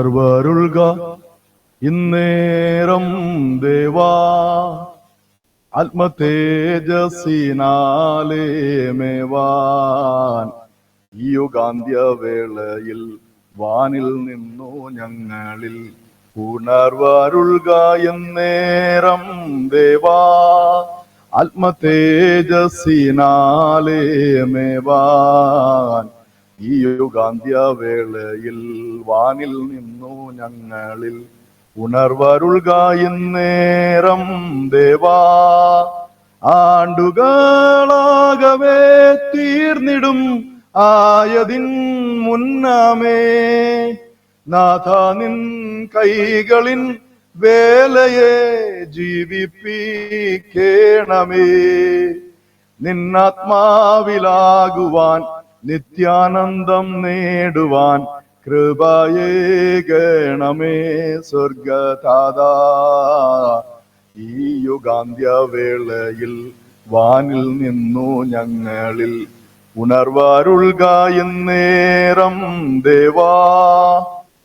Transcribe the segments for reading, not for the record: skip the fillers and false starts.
ഉണർവരുൾക ഇന്നേരം ദേവാ, ആത്മതേജസ്സിനാലേ മേവാൻ ഈ യുഗാന്ത്യവേളയിൽ വാനിൽ നിന്നു ഞങ്ങളിൽ ഉണർവരുൾക എന്നേരം ദേവാ, ആത്മതേജസ്സിനാലേ മേവാൻ ഈ യുഗാന്ത്യവേളയിൽ വാനിൽ നിന്നു ഞങ്ങളിൽ ഉണർവരുൾക എന്നേരം ദേവാ. ആണ്ടുകളാകവേ തീർന്നിടും ആയതിൻ മുന്നമേ നാഥ നിൻ കൈകളിൻ വേലയെ ജീവിപ്പിക്കേണമേ. നിന്നാത്മാവിലാകുവാൻ നിത്യാനന്ദം നേടുവാൻ കൃപയേകണമേ സ്വർഗതാതാ. ഈ യുഗാന്ത്യവേളയിൽ വാനിൽ നിന്നു ഞങ്ങളിൽ ഉണർവരുൾക എന്നേരം ദേവാ.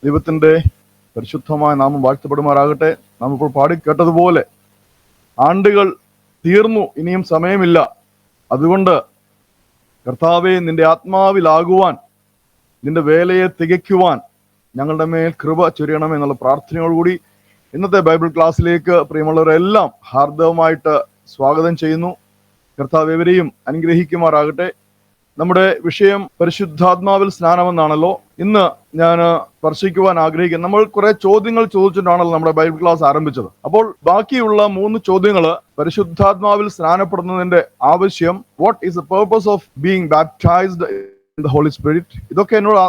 ദൈവത്തിന്റെ പരിശുദ്ധമായ നാമം വാഴ്ത്തപ്പെടുമാറാകട്ടെ. നാം ഇപ്പോൾ പാടിക്കേട്ടതുപോലെ ആണ്ടുകൾ തീർന്നു, ഇനിയും സമയമില്ല. അതുകൊണ്ട് കർത്താവേ, നിന്റെ ആത്മാവിലാകുവാൻ, നിന്റെ വേലയെ തികയ്ക്കുവാൻ ഞങ്ങളുടെ മേൽ കൃപ ചൊരിയണമെന്നുള്ള പ്രാർത്ഥനയോടുകൂടി ഇന്നത്തെ ബൈബിൾ ക്ലാസ്സിലേക്ക് പ്രിയമുള്ളവരെല്ലാം ഹാർദവമായിട്ട് സ്വാഗതം ചെയ്യുന്നു. കർത്താവ് എവരെയും അനുഗ്രഹിക്കുമാറാകട്ടെ. നമ്മുടെ വിഷയം പരിശുദ്ധാത്മാവിൽ സ്നാനമെന്നാണല്ലോ. ഇന്ന് ഞാൻ സ്പർശിക്കുവാൻ ആഗ്രഹിക്കുന്നത്, നമ്മൾ കുറെ ചോദ്യങ്ങൾ ചോദിച്ചിട്ടാണല്ലോ നമ്മുടെ ബൈബിൾ ക്ലാസ് ആരംഭിച്ചത്. അപ്പോൾ ബാക്കിയുള്ള 3 ചോദ്യങ്ങൾ, പരിശുദ്ധാത്മാവിൽ സ്നാനപ്പെടുന്നതിന്റെ ആവശ്യം, what is the purpose of being baptised in the Holy Spirit, ഇതൊക്കെ എന്നോട്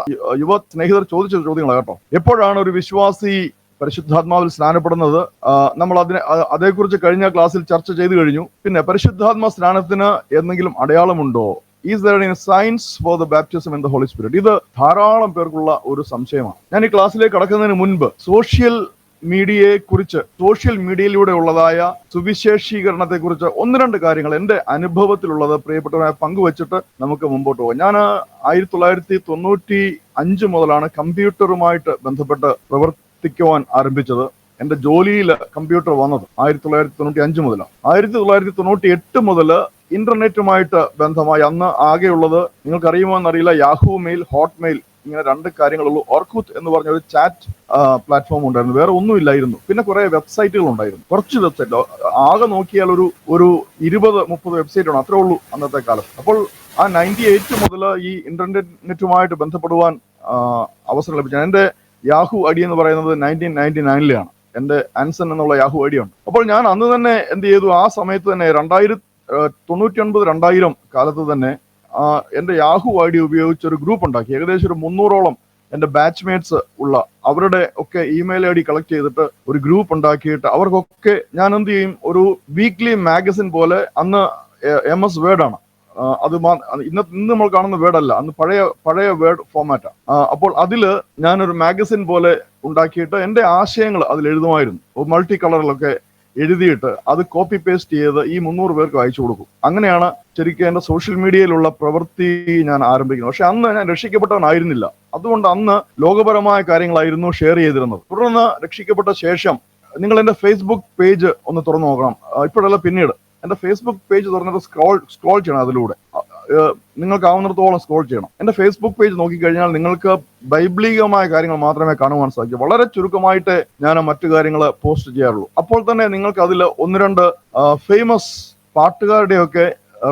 യുവ സ്നേഹിതർ ചോദിച്ച ചോദ്യങ്ങളാണ് കേട്ടോ. എപ്പോഴാണ് ഒരു വിശ്വാസി പരിശുദ്ധാത്മാവിൽ സ്നാനപ്പെടുന്നത്? നമ്മൾ അതേക്കുറിച്ച് കഴിഞ്ഞ ക്ലാസ്സിൽ ചർച്ച ചെയ്തു കഴിഞ്ഞു. പിന്നെ പരിശുദ്ധാത്മാ സ്നാനത്തിന് എന്തെങ്കിലും അടയാളമുണ്ടോ? Is there any signs for the baptism in the Holy Spirit? ഇത് ധാരാളം പേർക്കുള്ള ഒരു സംശയമാണ്. ഞാൻ ഈ ക്ലാസ്സിലേക്ക് കടക്കുന്നതിന് മുൻപ് സോഷ്യൽ മീഡിയയിലൂടെ ഉള്ളതായ സുവിശേഷീകരണത്തെ കുറിച്ച് 1-2 കാര്യങ്ങൾ എൻ്റെ അനുഭവത്തിലുള്ളത് പ്രിയപ്പെട്ടവരെ പങ്കുവച്ചിട്ട് നമുക്ക് മുമ്പോട്ട് പോകാം. ഞാൻ 1995 മുതലാണ് കമ്പ്യൂട്ടറുമായിട്ട് ബന്ധപ്പെട്ട് പ്രവർത്തിക്കുവാൻ ആരംഭിച്ചത്. എന്റെ ജോലിയിൽ കമ്പ്യൂട്ടർ വന്നത് 1995 മുതലാണ്. 1998 മുതൽ ഇന്റർനെറ്റുമായിട്ട് ബന്ധമായി അന്ന് ആകെയുള്ളത്, നിങ്ങൾക്കറിയുമോ എന്നറിയില്ല, യാഹൂ മെയിൽ, ഹോട്ട് മെയിൽ, ഇങ്ങനെ 2 കാര്യങ്ങളുള്ളൂ. ഓർക്കുത്ത് എന്ന് പറഞ്ഞ ഒരു ചാറ്റ് പ്ലാറ്റ്ഫോം ഉണ്ടായിരുന്നു, വേറെ ഒന്നുമില്ലായിരുന്നു. പിന്നെ കുറെ വെബ്സൈറ്റുകൾ ഉണ്ടായിരുന്നു, കുറച്ച് വെബ്സൈറ്റ്, ആകെ നോക്കിയാൽ ഒരു 20-30 വെബ്സൈറ്റ് ആണ്, അത്രേ ഉള്ളൂ അന്നത്തെ കാലത്ത്. അപ്പോൾ ആ 98 മുതൽ ഈ ഇന്റർനെറ്റുമായിട്ട് ബന്ധപ്പെടുവാൻ അവസരം ലഭിച്ചു. എൻ്റെ യാഹൂ ഐഡി എന്ന് പറയുന്നത് 1999-ലാണ്. എൻ്റെ ആൻസൺ എന്നുള്ള യാഹൂ ഐഡി ഉണ്ട്. അപ്പോൾ ഞാൻ അന്ന് തന്നെ എന്ത് ചെയ്തു, ആ സമയത്ത് തന്നെ 1999-2000 കാലത്ത് തന്നെ എൻ്റെ യാഹൂ ഐഡി ഉപയോഗിച്ച് ഒരു ഗ്രൂപ്പ് ഉണ്ടാക്കി. ഏകദേശം ഒരു 300ഓളം എൻ്റെ ബാച്ച്മേറ്റ്സ് ഉള്ള അവരുടെ ഒക്കെ ഇമെയിൽ ഐഡി കളക്ട് ചെയ്തിട്ട് ഒരു ഗ്രൂപ്പ് ഉണ്ടാക്കിയിട്ട് അവർക്കൊക്കെ ഞാൻ എന്ത് ചെയ്യും, ഒരു വീക്ക്ലി മാഗസിൻ പോലെ, അന്ന് MS വേർഡാണ്, അത് ഇന്ന് നമ്മൾ കാണുന്ന വേർഡല്ല, അന്ന് പഴയ വേർഡ് ഫോമാറ്റാണ്. അപ്പോൾ അതില് ഞാനൊരു മാഗസിൻ പോലെ ഉണ്ടാക്കിയിട്ട് എൻ്റെ ആശയങ്ങൾ അതിൽ എഴുതുമായിരുന്നു. മൾട്ടി കളറിലൊക്കെ എഴുതിയിട്ട് അത് കോപ്പി പേസ്റ്റ് ചെയ്ത് ഈ 300 പേർക്ക് അയച്ചു കൊടുക്കും. അങ്ങനെയാണ് ശരിക്കും എൻ്റെ സോഷ്യൽ മീഡിയയിലുള്ള പ്രവൃത്തി ഞാൻ ആരംഭിക്കുന്നത്. പക്ഷെ അന്ന് ഞാൻ രക്ഷിക്കപ്പെട്ടവനായിരുന്നില്ല. അതുകൊണ്ട് അന്ന് ലോകപരമായ കാര്യങ്ങളായിരുന്നു ഷെയർ ചെയ്തിരുന്നത്. തുടർന്ന് രക്ഷിക്കപ്പെട്ട ശേഷം നിങ്ങൾ എൻ്റെ ഫേസ്ബുക്ക് പേജ് ഒന്ന് തുറന്നു നോക്കണം. ഇപ്പോഴല്ല, പിന്നീട് എൻ്റെ ഫേസ്ബുക്ക് പേജ് തുറന്നിട്ട് സ്ക്രോൾ ചെയ്യണം. അതിലൂടെ നിങ്ങൾക്ക് ആവുന്നിടത്തോളം സ്ക്രോൾ ചെയ്യണം. എൻ്റെ ഫേസ്ബുക്ക് പേജ് നോക്കിക്കഴിഞ്ഞാൽ നിങ്ങൾക്ക് ബൈബിളികമായ കാര്യങ്ങൾ മാത്രമേ കാണുവാൻ സാധിക്കൂ. വളരെ ചുരുക്കമായിട്ട് ഞാൻ മറ്റു കാര്യങ്ങൾ പോസ്റ്റ് ചെയ്യാറുള്ളൂ. അപ്പോൾ തന്നെ നിങ്ങൾക്ക് അതിൽ 1-2 ഫേമസ് പാട്ടുകാരുടെയൊക്കെ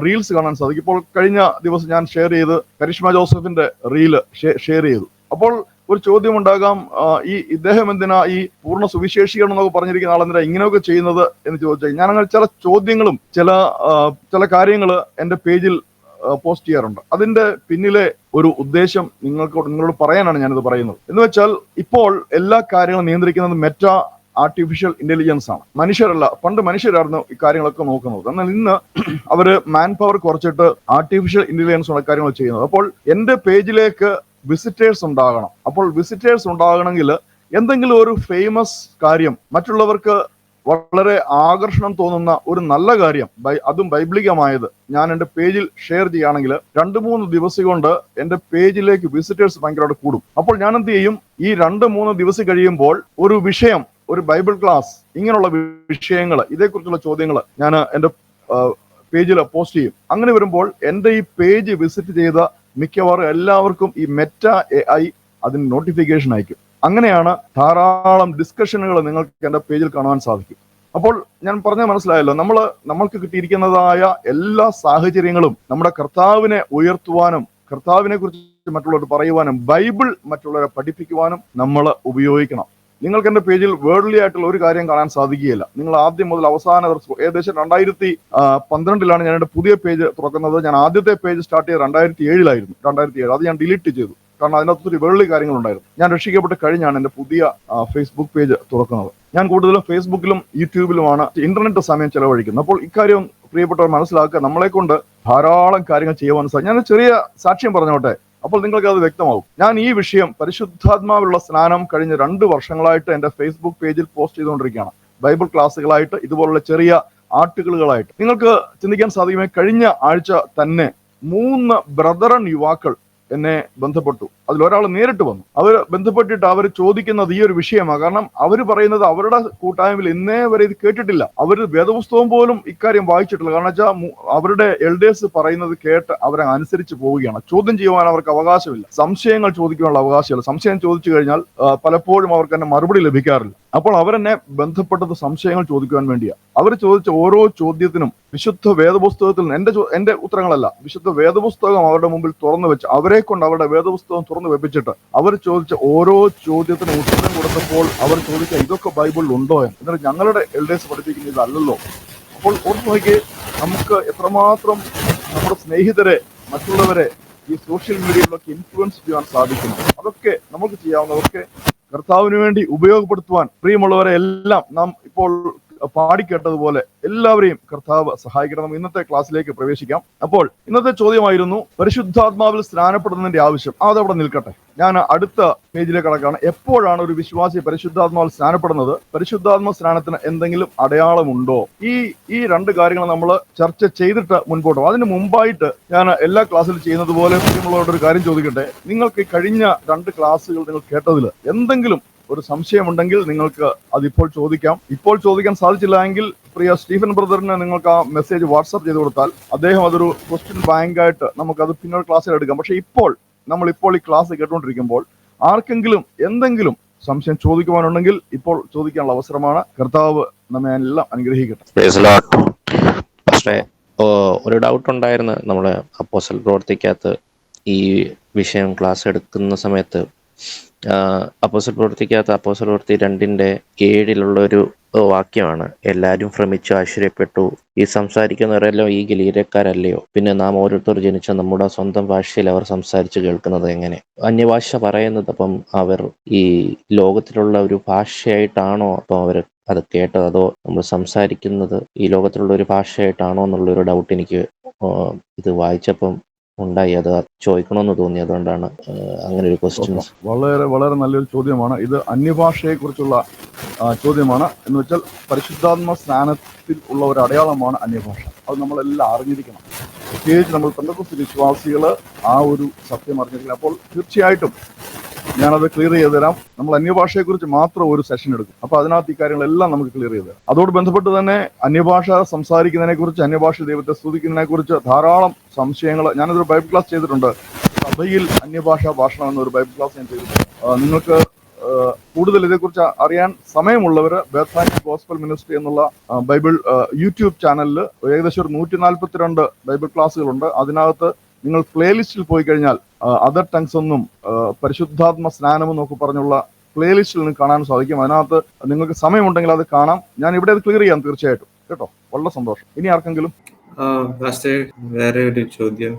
റീൽസ് കാണാൻ സാധിക്കും. ഇപ്പോൾ കഴിഞ്ഞ ദിവസം ഞാൻ ഷെയർ ചെയ്ത് കരിഷ്മ ജോസഫിന്റെ റീല് ഷെയർ ചെയ്തു. അപ്പോൾ ഒരു ചോദ്യം ഉണ്ടാകാം, ഇദ്ദേഹം എന്തിനാ ഈ പൂർണ്ണ സുവിശേഷീകരണം എന്നൊക്കെ പറഞ്ഞിരിക്കുന്ന ആളെന്തിനാ ഇങ്ങനെയൊക്കെ ചെയ്യുന്നത് എന്ന് ചോദിച്ചാൽ, ഞാൻ അങ്ങനെ ചില ചോദ്യങ്ങളും ചില കാര്യങ്ങൾ എൻ്റെ പേജിൽ പോസ്റ്റ് ചെയ്യാറുണ്ട്. അതിന്റെ പിന്നിലെ ഒരു ഉദ്ദേശം നിങ്ങളോട് പറയാനാണ് ഞാനിത് പറയുന്നത്. എന്ന് വെച്ചാൽ, ഇപ്പോൾ എല്ലാ കാര്യങ്ങളും നിയന്ത്രിക്കുന്നത് ആർട്ടിഫിഷ്യൽ ഇന്റലിജൻസ് ആണ്, മനുഷ്യരല്ല. പണ്ട് മനുഷ്യരായിരുന്നു ഈ കാര്യങ്ങളൊക്കെ നോക്കുന്നത്. എന്നാൽ ഇന്ന് അവര് മാൻ പവർ കുറച്ചിട്ട് ആർട്ടിഫിഷ്യൽ ഇന്റലിജൻസ് ഉള്ള കാര്യങ്ങൾ ചെയ്യുന്നത്. അപ്പോൾ എന്റെ പേജിലേക്ക് വിസിറ്റേഴ്സ് ഉണ്ടാകണം. അപ്പോൾ വിസിറ്റേഴ്സ് ഉണ്ടാകണമെങ്കിൽ എന്തെങ്കിലും ഒരു ഫേമസ് കാര്യം മറ്റുള്ളവർക്ക് വളരെ ആകർഷണം തോന്നുന്ന ഒരു നല്ല കാര്യം, അതും ബൈബിളികമായത് ഞാൻ എൻ്റെ പേജിൽ ഷെയർ ചെയ്യുകയാണെങ്കിൽ 2-3 ദിവസം കൊണ്ട് എൻ്റെ പേജിലേക്ക് വിസിറ്റേഴ്സ് ഭയങ്കരമായിട്ട് കൂടും. അപ്പോൾ ഞാൻ എന്ത് ചെയ്യും, ഈ 2-3 ദിവസം കഴിയുമ്പോൾ ഒരു വിഷയം, ഒരു ബൈബിൾ ക്ലാസ്, ഇങ്ങനെയുള്ള വിഷയങ്ങൾ, ഇതേക്കുറിച്ചുള്ള ചോദ്യങ്ങൾ ഞാൻ എൻ്റെ പേജിൽ പോസ്റ്റ് ചെയ്യും. അങ്ങനെ വരുമ്പോൾ എൻ്റെ ഈ പേജ് വിസിറ്റ് ചെയ്ത മിക്കവാറും എല്ലാവർക്കും ഈ മെറ്റ AI അതിന് നോട്ടിഫിക്കേഷൻ അയക്കും. അങ്ങനെയാണ് ധാരാളം ഡിസ്കഷനുകൾ നിങ്ങൾക്ക് എൻ്റെ പേജിൽ കാണാൻ സാധിക്കും. അപ്പോൾ ഞാൻ പറഞ്ഞ മനസ്സിലായല്ലോ, നമ്മൾക്ക് കിട്ടിയിരിക്കുന്നതായ എല്ലാ സാഹചര്യങ്ങളും നമ്മുടെ കർത്താവിനെ ഉയർത്തുവാനും കർത്താവിനെ കുറിച്ച് മറ്റുള്ളവർ പറയുവാനും ബൈബിൾ മറ്റുള്ളവരെ പഠിപ്പിക്കുവാനും നമ്മൾ ഉപയോഗിക്കണം. നിങ്ങൾക്ക് എൻ്റെ പേജിൽ വേർഡ്ലി ആയിട്ടുള്ള ഒരു കാര്യം കാണാൻ സാധിക്കുകയില്ല. നിങ്ങൾ ആദ്യം മുതൽ അവസാന ദിവസം, ഏകദേശം 2012 ഞാൻ എൻ്റെ പുതിയ പേജ് തുറക്കുന്നത്. ഞാൻ ആദ്യത്തെ പേജ് സ്റ്റാർട്ട് ചെയ്ത് 2007 അത് ഞാൻ ഡിലീറ്റ് ചെയ്തു. കാരണം അതിനകത്ത് ഒരു വേർഡ്ലി കാര്യങ്ങളുണ്ടായിരുന്നു. ഞാൻ രക്ഷിക്കപ്പെട്ട് കഴിഞ്ഞാണ് എൻ്റെ പുതിയ ഫേസ്ബുക്ക് പേജ് തുറക്കുന്നത്. ഞാൻ കൂടുതലും ഫേസ്ബുക്കിലും യൂട്യൂബിലുമാണ് ഇന്റർനെറ്റ് സമയം ചെലവഴിക്കുന്നത്. അപ്പോൾ ഇക്കാര്യം പ്രിയപ്പെട്ടവർ മനസ്സിലാക്കുക, നമ്മളെ കൊണ്ട് ധാരാളം കാര്യങ്ങൾ ചെയ്യുവാൻ സാധിക്കും. ഞാൻ ചെറിയ സാക്ഷ്യം പറഞ്ഞോട്ടെ, അപ്പോൾ നിങ്ങൾക്ക് അത് വ്യക്തമാവും. ഞാൻ ഈ വിഷയം പരിശുദ്ധാത്മാവിലുള്ള സ്നാനം കഴിഞ്ഞ 2 വർഷങ്ങളായിട്ട് എൻ്റെ ഫേസ്ബുക്ക് പേജിൽ പോസ്റ്റ് ചെയ്തുകൊണ്ടിരിക്കുകയാണ്. ബൈബിൾ ക്ലാസ്സുകളായിട്ട്, ഇതുപോലുള്ള ചെറിയ ആർട്ടിക്കിളുകളായിട്ട്. നിങ്ങൾക്ക് ചിന്തിക്കാൻ സാധിക്കുമേ, കഴിഞ്ഞ ആഴ്ച തന്നെ 3 ബ്രദറൻ യുവാക്കൾ എന്നെ ബന്ധപ്പെട്ടു. അതിലൊരാൾ നേരിട്ട് വന്നു. അവർ ബന്ധപ്പെട്ടിട്ട് അവർ ചോദിക്കുന്നത് ഈ ഒരു വിഷയമാണ്. കാരണം അവർ പറയുന്നത് അവരുടെ കൂട്ടായ്മയിൽ ഇന്നേ വരെ ഇത് കേട്ടിട്ടില്ല. അവർ വേദപുസ്തകം പോലും ഇക്കാര്യം വായിച്ചിട്ടില്ല. കാരണം വെച്ചാൽ അവരുടെ എൽഡേഴ്സ് പറയുന്നത് കേട്ട് അവരെ അനുസരിച്ച് പോവുകയാണ്. ചോദ്യം ചെയ്യുവാൻ അവർക്ക് അവകാശമില്ല, സംശയങ്ങൾ ചോദിക്കാനുള്ള അവകാശമില്ല. സംശയം ചോദിച്ചു കഴിഞ്ഞാൽ പലപ്പോഴും അവർക്ക് തന്നെ മറുപടി ലഭിക്കാറില്ല. അപ്പോൾ അവരെന്നെ ബന്ധപ്പെട്ടത് സംശയങ്ങൾ ചോദിക്കുവാൻ വേണ്ടിയാണ്. അവർ ചോദിച്ച ഓരോ ചോദ്യത്തിനും വിശുദ്ധ വേദപുസ്തകത്തിൽ എന്റെ ഉത്തരങ്ങളല്ല, വിശുദ്ധ വേദപുസ്തകം അവരുടെ മുമ്പിൽ തുറന്നു വെച്ച് അവരെ കൊണ്ട് അവരുടെ വേദപുസ്തകം തുറന്നു വെപ്പിച്ചിട്ട് അവർ ചോദിച്ച ഓരോ ചോദ്യത്തിനും ഉത്തരം കൊടുത്തപ്പോൾ അവർ ചോദിച്ച ഇതൊക്കെ ബൈബിളിൽ ഉണ്ടോ എന്ന്. എന്നിട്ട് ഞങ്ങളുടെ എൽഡേഴ്സ് പഠിപ്പിക്കുന്ന ഇതല്ലല്ലോ. അപ്പോൾ ഓർത്ത് നോക്കി, നമുക്ക് എത്രമാത്രം നമ്മുടെ സ്നേഹിതരെ, മറ്റുള്ളവരെ ഈ സോഷ്യൽ മീഡിയയിലൊക്കെ ഇൻഫ്ലുവൻസ് ചെയ്യാൻ സാധിക്കുന്നു. അതൊക്കെ നമുക്ക് ചെയ്യാവുന്നതൊക്കെ കർത്താവിന് വേണ്ടി ഉപയോഗപ്പെടുത്തുവാൻ പ്രിയമുള്ളവരെ എല്ലാം നാം ഇപ്പോൾ പാടിക്കേട്ടതുപോലെ എല്ലാവരെയും കർത്താവ് സഹായിക്കണം. ഇന്നത്തെ ക്ലാസ്സിലേക്ക് പ്രവേശിക്കാം. അപ്പോൾ ഇന്നത്തെ ചോദ്യമായിരുന്നു പരിശുദ്ധാത്മാവിൽ സ്നാനപ്പെടുന്നതിന്റെ ആവശ്യം. അതവിടെ നിൽക്കട്ടെ. ഞാൻ അടുത്ത പേജിലേക്ക് കടക്കാണ്. എപ്പോഴാണ് ഒരു വിശ്വാസി പരിശുദ്ധാത്മാവിൽ സ്നാനപ്പെടുന്നത്? പരിശുദ്ധാത്മ സ്നാനത്തിന് എന്തെങ്കിലും അടയാളമുണ്ടോ? ഈ 2 കാര്യങ്ങൾ നമ്മൾ ചർച്ച ചെയ്തിട്ട് മുൻപോട്ട് പോകും. അതിന് മുമ്പായിട്ട് ഞാൻ എല്ലാ ക്ലാസ്സിലും ചെയ്യുന്നത് പോലെ പ്രിയമുള്ളവരുടെ ഒരു കാര്യം ചോദിക്കട്ടെ. നിങ്ങൾക്ക് കഴിഞ്ഞ 2 ക്ലാസ്സുകൾ നിങ്ങൾ കേട്ടതിൽ എന്തെങ്കിലും ഒരു സംശയമുണ്ടെങ്കിൽ നിങ്ങൾക്ക് അതിപ്പോൾ ചോദിക്കാം. ഇപ്പോൾ ചോദിക്കാൻ സാധിച്ചില്ല എങ്കിൽ പ്രിയ സ്റ്റീഫൻ ബ്രദറിന് നിങ്ങൾക്ക് ആ മെസ്സേജ് വാട്സാപ്പ് ചെയ്ത് കൊടുത്താൽ അദ്ദേഹം അതൊരു ക്വസ്റ്റ്യൻ ബാങ്കായിട്ട് നമുക്കത് പിന്നീട് ക്ലാസ്സിൽ എടുക്കാം. പക്ഷെ നമ്മളിപ്പോൾ ഈ ക്ലാസ് കേട്ടുകൊണ്ടിരിക്കുമ്പോൾ ആർക്കെങ്കിലും എന്തെങ്കിലും സംശയം ചോദിക്കുവാനുണ്ടെങ്കിൽ ഇപ്പോൾ ചോദിക്കാനുള്ള അവസരമാണ്. കർത്താവ് നമ്മെ എല്ലാം അനുഗ്രഹിക്കട്ടെ. പക്ഷേ ഒരു ഡൗട്ട് ഉണ്ടായിരുന്നു. നമ്മള് അപ്പോസ്തല പ്രവൃത്തിക്കകത്ത് ഈ വിഷയം ക്ലാസ് എടുക്കുന്ന സമയത്ത് അപ്പോസ്തല പ്രവൃത്തി 2:7 ഒരു വാക്യമാണ്, എല്ലാവരും ഭ്രമിച്ചു ആശ്ചര്യപ്പെട്ടു, ഈ സംസാരിക്കുന്നവരെല്ലാം ഈ ഗലീലക്കാരല്ലയോ? പിന്നെ നാം ഓരോരുത്തർ ജനിച്ച നമ്മുടെ സ്വന്തം ഭാഷയിൽ അവർ സംസാരിച്ച് കേൾക്കുന്നത് എങ്ങനെ? അന്യഭാഷ പറയുന്നത് അപ്പം അവർ ഈ ലോകത്തിലുള്ള ഒരു ഭാഷയായിട്ടാണോ അപ്പം അവർ അത് കേട്ടത്, അതോ നമ്മൾ സംസാരിക്കുന്നത് ഈ ലോകത്തിലുള്ള ഒരു ഭാഷയായിട്ടാണോ എന്നുള്ളൊരു ഡൗട്ട് എനിക്ക് ഇത് വായിച്ചപ്പം ഉണ്ടായി. അത് ചോദിക്കണമെന്ന് തോന്നി. അതുകൊണ്ടാണ് അങ്ങനെ ഒരു ക്വസ്റ്റ്യൻ. വളരെ വളരെ നല്ലൊരു ചോദ്യമാണ് ഇത്. അന്യഭാഷയെ കുറിച്ചുള്ള ചോദ്യമാണ്. എന്ന് വെച്ചാൽ പരിശുദ്ധാത്മ സ്നാനത്തിൽ ഉള്ള ഒരു അടയാളമാണ് അന്യഭാഷ. അത് നമ്മളെല്ലാം അറിഞ്ഞിരിക്കണം. പ്രത്യേകിച്ച് നമ്മൾ പെന്തക്കോസ്ത് വിശ്വാസികൾ ആ ഒരു സത്യം അറിഞ്ഞിരിക്കണം. അപ്പോൾ തീർച്ചയായിട്ടും ഞാനത് ക്ലിയർ ചെയ്ത് തരാം. നമ്മൾ അന്യഭാഷയെ കുറിച്ച് മാത്രം ഒരു സെഷൻ എടുക്കും. അപ്പൊ അതിനകത്ത് ഈ കാര്യങ്ങളെല്ലാം നമുക്ക് ക്ലിയർ ചെയ്ത് തരാം. അതോട് ബന്ധപ്പെട്ട് തന്നെ അന്യഭാഷ സംസാരിക്കുന്നതിനെ കുറിച്ച്, അന്യഭാഷ ദൈവത്തെ സ്തുതിക്കുന്നതിനെ കുറിച്ച് ധാരാളം സംശയങ്ങൾ. ഞാനതൊരു ബൈബിൾ ക്ലാസ് ചെയ്തിട്ടുണ്ട്. സഭയിൽ അന്യഭാഷാ ഭാഷണം എന്നൊരു ബൈബിൾ ക്ലാസ് ഞാൻ ചെയ്തിട്ടുണ്ട്. നിങ്ങൾക്ക് കൂടുതൽ ഇതേക്കുറിച്ച് അറിയാൻ സമയമുള്ളവർ ബേത്ഥാനിയ ഗോസ്പൽ മിനിസ്ട്രി എന്നുള്ള ബൈബിൾ യൂട്യൂബ് ചാനലിൽ ഏകദേശം ഒരു 142 ബൈബിൾ ക്ലാസ്സുകളുണ്ട്. അതിനകത്ത് നിങ്ങൾ പ്ലേലിസ്റ്റിൽ പോയി കഴിഞ്ഞാൽ അതർ ടങ്സ് എന്നും പരിശുദ്ധാത്മ സ്നാനം എന്നൊക്കെ പറഞ്ഞുള്ള പ്ലേലിസ്റ്റിൽ നിങ്ങൾക്ക് കാണാൻ സാധിക്കും. അതിനകത്ത് നിങ്ങൾക്ക് സമയമുണ്ടെങ്കിൽ അത് കാണാം. ഞാൻ ഇവിടെ അത് ക്ലിയർ ചെയ്യാം തീർച്ചയായിട്ടും. കേട്ടോ, വളരെ സന്തോഷം. ഇനി ആർക്കെങ്കിലും Pastor, വേറെ ഒരു ചോദ്യം.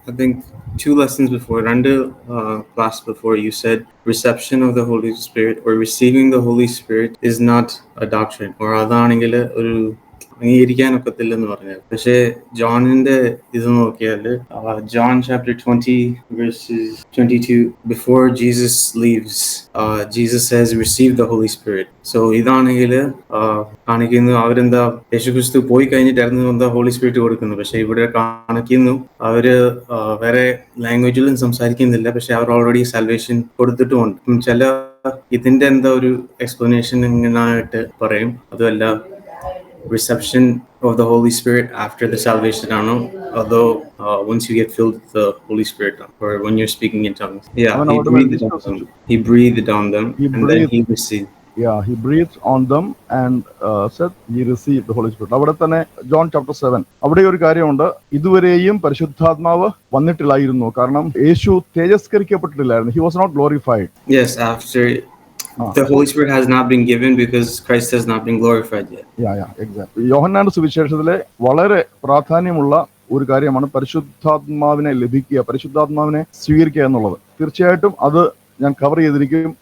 I think 2 lessons before, 2 class before, you said reception of the Holy Spirit or receiving the Holy Spirit is not a doctrine. Or അതാണെങ്കിൽ ഒരു അംഗീകരിക്കാനൊക്കത്തില്ലെന്ന് പറഞ്ഞത്. പക്ഷേ ജോണിന്റെ ഇത് നോക്കിയാല് John chapter 20 verses 22, before Jesus leaves, Jesus says receive the Holy Spirit. So ഇതാണെങ്കിൽ കാണിക്കുന്നു അവരെന്താ യേശുക്രിസ്തു പോയി കഴിഞ്ഞിട്ടായിരുന്നു എന്താ ഹോളി സ്പിരിറ്റ് കൊടുക്കുന്നു. പക്ഷെ ഇവിടെ കാണിക്കുന്നു അവര് വേറെ ലാംഗ്വേജിലും സംസാരിക്കുന്നില്ല, പക്ഷെ അവർ ഓൾറെഡി സാൽവേഷൻ കൊടുത്തിട്ടുമുണ്ട്. ചില ഇതിന്റെ എന്താ ഒരു എക്സ്പ്ലനേഷൻ ഇങ്ങനായിട്ട് പറയും, അതുമല്ല reception of the Holy Spirit after the salvation ആണോ, അതോ once you get filled with the Holy Spirit, or when you're speaking in tongues? Yeah, അവൻ he അവിടെ മേൽ breathed on them. വിശ്വസിച്ചു. He breathed on them, He and then breathed. he received. Yeah, he breathed on them and said he received the Holy Spirit. അവിടെ തന്നെ John chapter 7 അവിടെ ഒരു കാര്യമുണ്ട്, ഇതുവരെയും പരിശുദ്ധാത്മാവ് വന്നിട്ടില്ലായിരുന്നു. കാരണം യേശു തേജസ്കരിക്കപ്പെട്ടിട്ടില്ലായിരുന്നു. He was not glorified. Yes, after the Holy Spirit has not been given because Christ has not been glorified yet. Yeah, exactly. യോഹന്നാന്റെ സുവിശേഷത്തിലെ വളരെ പ്രാധാന്യമുള്ള ഒരു കാര്യമാണ് പരിശുദ്ധാത്മാവിനെ ലഭിക്കുക, പരിശുദ്ധാത്മാവിനെ സ്വീകരിക്കുക എന്നുള്ളത്. തീർച്ചയായിട്ടും അത് ഞാൻ കവർ ചെയ്തിരിക്കും.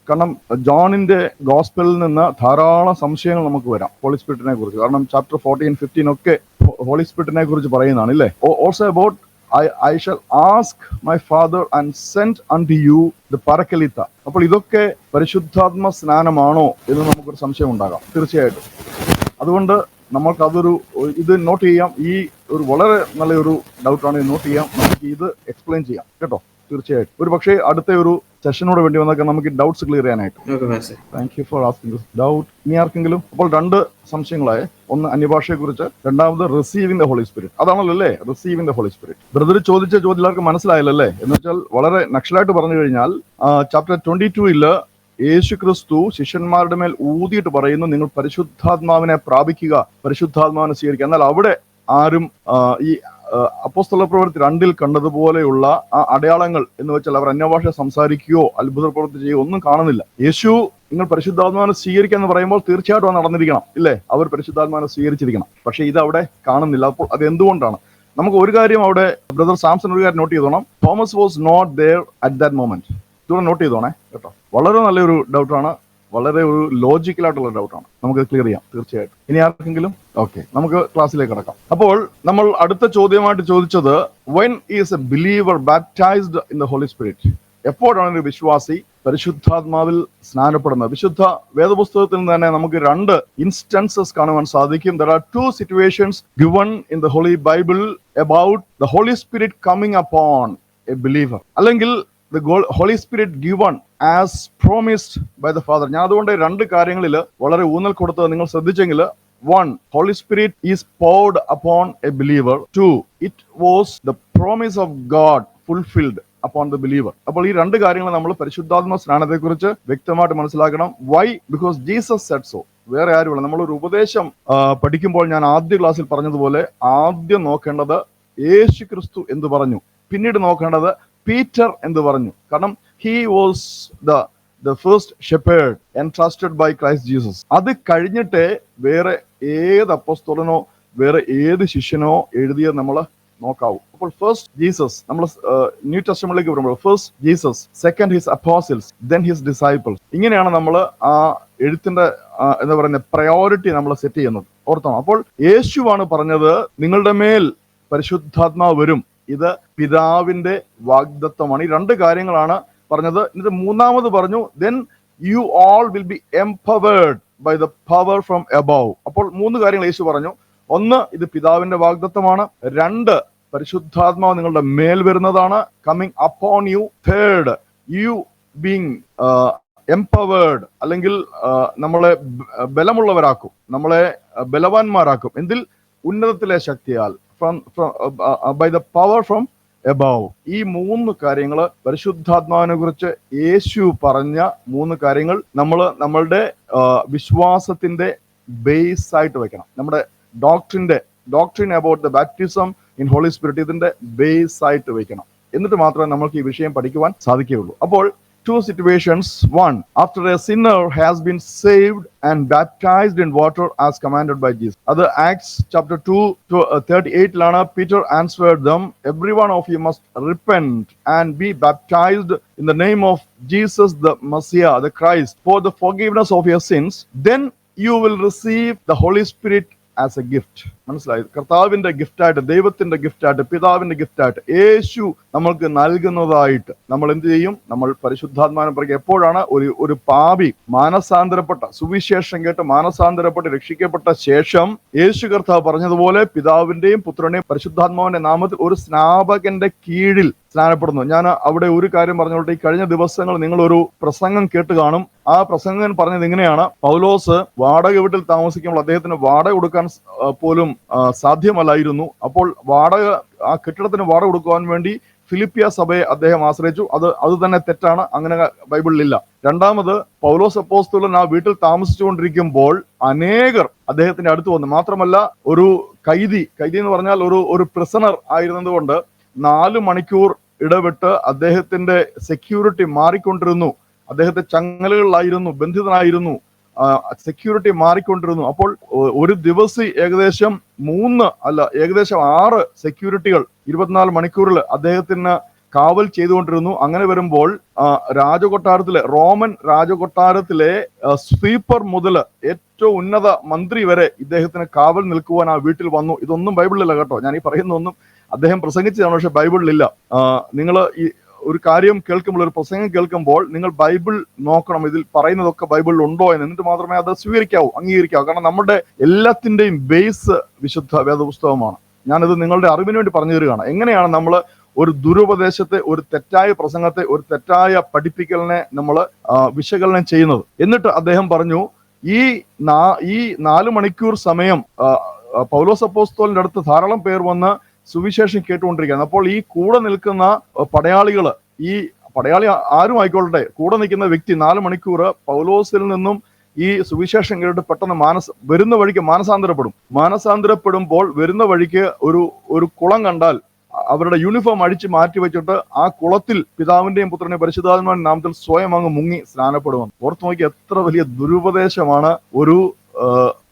കാരണം ജോണിന്റെ ഗോസ്പലിൽ നിന്ന് ധാരാളം സംശയങ്ങൾ നമുക്ക് വരാം ഹോളി സ്പിരിറ്റിനെ കുറിച്ച്. കാരണം ചാപ്റ്റർ 14, 15 ഒക്കെ ഹോളി സ്പിരിറ്റിനെ കുറിച്ച് പറയുന്നതാണ്, ഇല്ലേ? Also about I shall ask my father and send unto you the Parakalita. അപ്പോൾ ഇതൊക്കെ പരിശുദ്ധാത്മ സ്നാനമാണോ എന്ന് നമുക്കൊരു സംശയം ഉണ്ടാകാം. തീർച്ചയായിട്ടും അതുകൊണ്ട് നമ്മൾക്ക് ഇത് നോട്ട് ചെയ്യാം. ഈ ഒരു വളരെ നല്ലൊരു ഡൗട്ടാണ്, ഇത് നോട്ട് ചെയ്യാം. നമുക്ക് ഇത് എക്സ്പ്ലെയിൻ ചെയ്യാം കേട്ടോ. തീർച്ചയായിട്ടും ഒരു പക്ഷേ അടുത്ത ഒരു സെഷനോട് വേണ്ടി വന്നൊക്കെ നമുക്ക് ഡൗട്ട്സ് ക്ലിയർ ചെയ്യാനായിട്ട്. Thank you for asking this doubt. ഇനി ആർക്കെങ്കിലും? അപ്പോൾ 2 സംശയങ്ങളായ, ഒന്ന് അന്യഭാഷയെ കുറിച്ച്, രണ്ടാമത് റിസീവിംഗ് ദ ഹോളി സ്പിരിറ്റ്. അതാണല്ലോ അല്ലേ receiving the Holy Spirit. Brother ചോദിച്ച ചോദ്യം എല്ലാവർക്കും മനസ്സിലായല്ലേ? എന്ന് വെച്ചാൽ വളരെ നക്ഷലായിട്ട് പറഞ്ഞു കഴിഞ്ഞാൽ ചാപ്റ്റർ 22 യേശു ക്രിസ്തു ശിഷ്യന്മാരുടെ മേൽ ഊതിയിട്ട് പറയുന്നു, നിങ്ങൾ പരിശുദ്ധാത്മാവിനെ പ്രാപിക്കുക, പരിശുദ്ധാത്മാവിനെ സ്വീകരിക്കുക. എന്നാൽ അവിടെ ആരും ഈ അപ്പോസ്തല പ്രവൃത്തി 2 കണ്ടതുപോലെയുള്ള ആ അടയാളങ്ങൾ എന്ന് വെച്ചാൽ അവർ അന്യഭാഷ സംസാരിക്കുകയോ അത്ഭുത പ്രവൃത്തി ചെയ്യുകയോ ഒന്നും കാണുന്നില്ല. യേശു നിങ്ങൾ പരിശുദ്ധാത്മാവിനെ സ്വീകരിക്കുക എന്ന് പറയുമ്പോൾ തീർച്ചയായിട്ടും നടന്നിരിക്കണം, ഇല്ലേ? അവർ പരിശുദ്ധാത്മാവിനെ സ്വീകരിച്ചിരിക്കണം. പക്ഷെ ഇത് അവിടെ കാണുന്നില്ല. അപ്പോൾ അത് എന്തുകൊണ്ടാണ്? നമുക്ക് ഒരു കാര്യം അവിടെ ബ്രദർ സാംസൺ ഒരു കാര്യം നോട്ട് ചെയ്തോണം. Thomas was not there at that moment. ഇതുകൂടെ നോട്ട് ചെയ്തോണേ കേട്ടോ. വളരെ നല്ലൊരു ഡൗട്ടാണ്, വളരെ ഒരു ലോജിക്കലായിട്ടുള്ള ഡൗട്ടാണ്. നമുക്ക് ക്ലിയർ ചെയ്യാം തീർച്ചയായിട്ടും. ഇനി ആർക്കെങ്കിലും? ഓക്കെ, നമുക്ക് ക്ലാസ്സിലേക്ക് കടക്കാം. അപ്പോൾ നമ്മൾ അടുത്ത ചോദ്യമായിട്ട് ചോദിച്ചത്, when is a believer baptized in the Holy Spirit? എപ്പോഴാണ് ഒരു വിശ്വാസി പരിശുദ്ധാത്മാവിൽ സ്നാനപ്പെടുന്നത്? വിശുദ്ധ വേദപുസ്തകത്തിൽ നിന്ന് തന്നെ നമുക്ക് 2 ഇൻസ്റ്റൻസസ് കാണുവാൻ സാധിക്കും. There are 2 situations given in the Holy Bible about the Holy Spirit coming upon a believer. അല്ലെങ്കിൽ the Holy Spirit given as promised by the Father. ഞാൻ അതുകൊണ്ട് 2 കാര്യങ്ങളിൽ വളരെ ഊന്നൽ കൊടുത്തത് നിങ്ങൾ ശ്രദ്ധിച്ചെങ്കിൽ, 1, Holy Spirit is poured upon a believer. 2, it was the promise of God fulfilled upon the believer. അപ്പോൾ ഈ 2 കാര്യങ്ങൾ നമ്മൾ പരിശുദ്ധാത്മ സ്നാനത്തെ കുറിച്ച് വ്യക്തമായിട്ട് മനസ്സിലാക്കണം. Why? Because Jesus said so. വേറെ ആരുമില്ല. നമ്മളൊരു ഉപദേശം പഠിക്കുമ്പോൾ ഞാൻ ആദ്യ ക്ലാസ്സിൽ പറഞ്ഞതുപോലെ ആദ്യം നോക്കേണ്ടത് യേശു ക്രിസ്തു എന്ത് പറഞ്ഞു, പിന്നീട് നോക്കേണ്ടത് പീറ്റർ എന്ത് പറഞ്ഞു. കാരണം he was the first shepherd entrusted by Christ Jesus. അത് കഴിഞ്ഞിട്ട് വേറെ ഏത് അപ്പോസ്തലനോ വേറെ ഏത് ശിഷ്യനോ എഴുതിയത് നമ്മൾ നോക്കാവൂ. അപ്പോൾ ഫസ്റ്റ് ജീസസ്, നമ്മൾ ന്യൂ ടെസ്റ്റമെന്റിലേക്ക് വരുമ്പോൾ first Jesus, second his apostles, then his disciples. ഇങ്ങനെയാണ് നമ്മൾ ആ എഴുത്തിന്റെ എന്താ പറയുന്ന പ്രയോറിറ്റി നമ്മൾ സെറ്റ് ചെയ്യുന്നത്. ഓർത്തണം. അപ്പോൾ യേശുവാണ് പറഞ്ഞത് നിങ്ങളുടെ മേൽ പരിശുദ്ധാത്മാവ് വരും, ഇത് പിതാവിന്റെ വാഗ്ദത്തമാണ്. ഈ 2 കാര്യങ്ങളാണ് പറഞ്ഞത്. എന്നിട്ട് മൂന്നാമത് പറഞ്ഞു, then you all will be empowered by the power from above. അപ്പോൾ 3 കാര്യങ്ങൾ യേശു പറഞ്ഞു. 1, ഇത് പിതാവിന്റെ വാഗ്ദത്തമാണ്. 2, പരിശുദ്ധാത്മാവ് നിങ്ങളുടെ മേൽ വരുന്നതാണ്, coming upon you. 3, you being empowered, അല്ലെങ്കിൽ നമ്മളെ ബലമുള്ളവരാക്കും, നമ്മളെ ബലവാന്മാരാക്കും. എന്തിൽ? ഉന്നതത്തിലെ ശക്തിയാൽ, by the power from above. ഈ 3 കാര്യങ്ങൾ പരിശുദ്ധാത്മാവിനെ കുറിച്ച് യേശു പറഞ്ഞ 3 കാര്യങ്ങൾ നമ്മൾ നമ്മളുടെ വിശ്വാസത്തിന്റെ ബേസ് ആയിട്ട് വെക്കണം. നമ്മുടെ doctrine about the baptism in Holy Spirit ഇതിന്റെ ബേസ് ആയിട്ട് വെക്കണം. എന്നിട്ട് മാത്രമേ നമുക്ക് ഈ വിഷയം പഠിക്കുവാൻ സാധിക്കുകയുള്ളൂ. അപ്പോൾ 2 situations. 1, after a sinner has been saved and baptized in water as commanded by Jesus. Other Acts chapter 2:38 lana Peter answered them, every one of you must repent and be baptized in the name of Jesus the Messiah, the Christ, for the forgiveness of your sins. Then you will receive the Holy Spirit as A gift. മനസ്സിലായി? കർത്താവിന്റെ ഗിഫ്റ്റായിട്ട്, ദൈവത്തിന്റെ ഗിഫ്റ്റായിട്ട്, പിതാവിന്റെ ഗിഫ്റ്റായിട്ട്, യേശു നമ്മൾക്ക് നൽകുന്നതായിട്ട് നമ്മൾ എന്ത് ചെയ്യും? നമ്മൾ പരിശുദ്ധാത്മാവിനെ പറയും. എപ്പോഴാണ് ഒരു പാപി മാനസാന്തരപ്പെട്ട, സുവിശേഷം കേട്ട് മാനസാന്തരപ്പെട്ട് രക്ഷിക്കപ്പെട്ട ശേഷം യേശു കർത്താവ് പറഞ്ഞതുപോലെ പിതാവിന്റെയും പുത്രന്റെയും പരിശുദ്ധാത്മാവിന്റെ നാമത്തിൽ ഒരു സ്നാപകന്റെ കീഴിൽ സ്നാനപ്പെടുന്നു. ഞാൻ അവിടെ ഒരു കാര്യം പറഞ്ഞോട്ടെ. ഈ കഴിഞ്ഞ ദിവസങ്ങൾ നിങ്ങൾ ഒരു പ്രസംഗം കേട്ട് കാണും. ആ പ്രസംഗൻ പറഞ്ഞത് ഇങ്ങനെയാണ്: പൗലോസ് വാടക വീട്ടിൽ താമസിക്കുമ്പോൾ അദ്ദേഹത്തിന് വാടക കൊടുക്കാൻ പോലും സാധ്യമല്ലായിരുന്നു. അപ്പോൾ ആ കെട്ടിടത്തിന് വാടക കൊടുക്കുവാൻ വേണ്ടി ഫിലിപ്പിയ സഭയെ അദ്ദേഹം ആശ്രയിച്ചു. അത് തന്നെ തെറ്റാണ്, അങ്ങനെ ബൈബിളിലില്ല. രണ്ടാമത്, പൗലോസ് അപ്പോസ്തലൻ ആ വീട്ടിൽ താമസിച്ചുകൊണ്ടിരിക്കുമ്പോൾ അനേകർ അദ്ദേഹത്തിന്റെ അടുത്ത് വന്നു. മാത്രമല്ല, ഒരു കൈദി എന്ന് പറഞ്ഞാൽ ഒരു പ്രിസണർ ആയിരുന്നത് കൊണ്ട് 4 മണിക്കൂർ ഇടവിട്ട് അദ്ദേഹത്തിന്റെ സെക്യൂരിറ്റി മാറിക്കൊണ്ടിരുന്നു. അദ്ദേഹത്തെ ചങ്ങലകളിലായിരുന്നു, ബന്ധിതനായിരുന്നു, സെക്യൂരിറ്റി മാറിക്കൊണ്ടിരുന്നു. അപ്പോൾ ഒരു ദിവസം ഏകദേശം 6 സെക്യൂരിറ്റികൾ 24 മണിക്കൂറിൽ അദ്ദേഹത്തിന് കാവൽ ചെയ്തുകൊണ്ടിരുന്നു. അങ്ങനെ വരുമ്പോൾ റോമൻ രാജകൊട്ടാരത്തിലെ സ്വീപ്പർ മുതൽ ഏറ്റവും ഉന്നത മന്ത്രി വരെ ഇദ്ദേഹത്തിന് കാവൽ നിൽക്കുവാൻ ആ വീട്ടിൽ വന്നു. ഇതൊന്നും ബൈബിളിലില്ല കേട്ടോ. ഞാൻ ഈ പറയുന്നൊന്നും അദ്ദേഹം പ്രസംഗിച്ചതാണ്, പക്ഷെ ബൈബിളിലില്ല. നിങ്ങൾ ഈ ഒരു കാര്യം കേൾക്കുമ്പോൾ, ഒരു പ്രസംഗം കേൾക്കുമ്പോൾ നിങ്ങൾ ബൈബിൾ നോക്കണം. ഇതിൽ പറയുന്നതൊക്കെ ബൈബിളിൽ ഉണ്ടോ എന്ന്, എന്നിട്ട് മാത്രമേ അത് സ്വീകരിക്കാവൂ, അംഗീകരിക്കാവൂ. കാരണം നമ്മുടെ എല്ലാത്തിന്റെയും ബേസ് വിശുദ്ധ വേദപുസ്തകമാണ്. ഞാനിത് നിങ്ങളുടെ അറിവിന് വേണ്ടി പറഞ്ഞു തരികയാണ്. എങ്ങനെയാണ് നമ്മൾ ഒരു ദുരുപദേശത്തെ, ഒരു തെറ്റായ പ്രസംഗത്തെ, ഒരു തെറ്റായ പഠിപ്പിക്കലിനെ നമ്മൾ വിശകലനം ചെയ്യുന്നത്. എന്നിട്ട് അദ്ദേഹം പറഞ്ഞു, ഈ 4 മണിക്കൂർ സമയം പൗലോസ് അപ്പോസ്തലന്റെ അടുത്ത് ധാരാളം പേർ വന്ന് സുവിശേഷം കേട്ടുകൊണ്ടിരിക്കുകയാണ്. അപ്പോൾ ഈ കൂടെ നിൽക്കുന്ന പടയാളി ആരും ആയിക്കൊള്ളട്ടെ, കൂടെ നിൽക്കുന്ന വ്യക്തി 4 മണിക്കൂർ പൗലോസിൽ നിന്നും ഈ സുവിശേഷം കേട്ട് പെട്ടെന്ന് വരുന്ന വഴിക്ക് മാനസാന്തരപ്പെടുമ്പോൾ വരുന്ന വഴിക്ക് ഒരു കുളം കണ്ടാൽ അവരുടെ യൂണിഫോം അടിച്ച് മാറ്റി വെച്ചിട്ട് ആ കുളത്തിൽ പിതാവിന്റെയും പുത്രന്റെയും പരിശുദ്ധാത്മാവിന്റെ നാമത്തിൽ സ്വയം അങ്ങ് മുങ്ങി സ്നാനപ്പെടുമെന്ന്. ഓർത്ത് നോക്കി, എത്ര വലിയ ദുരുപദേശമാണ് ഒരു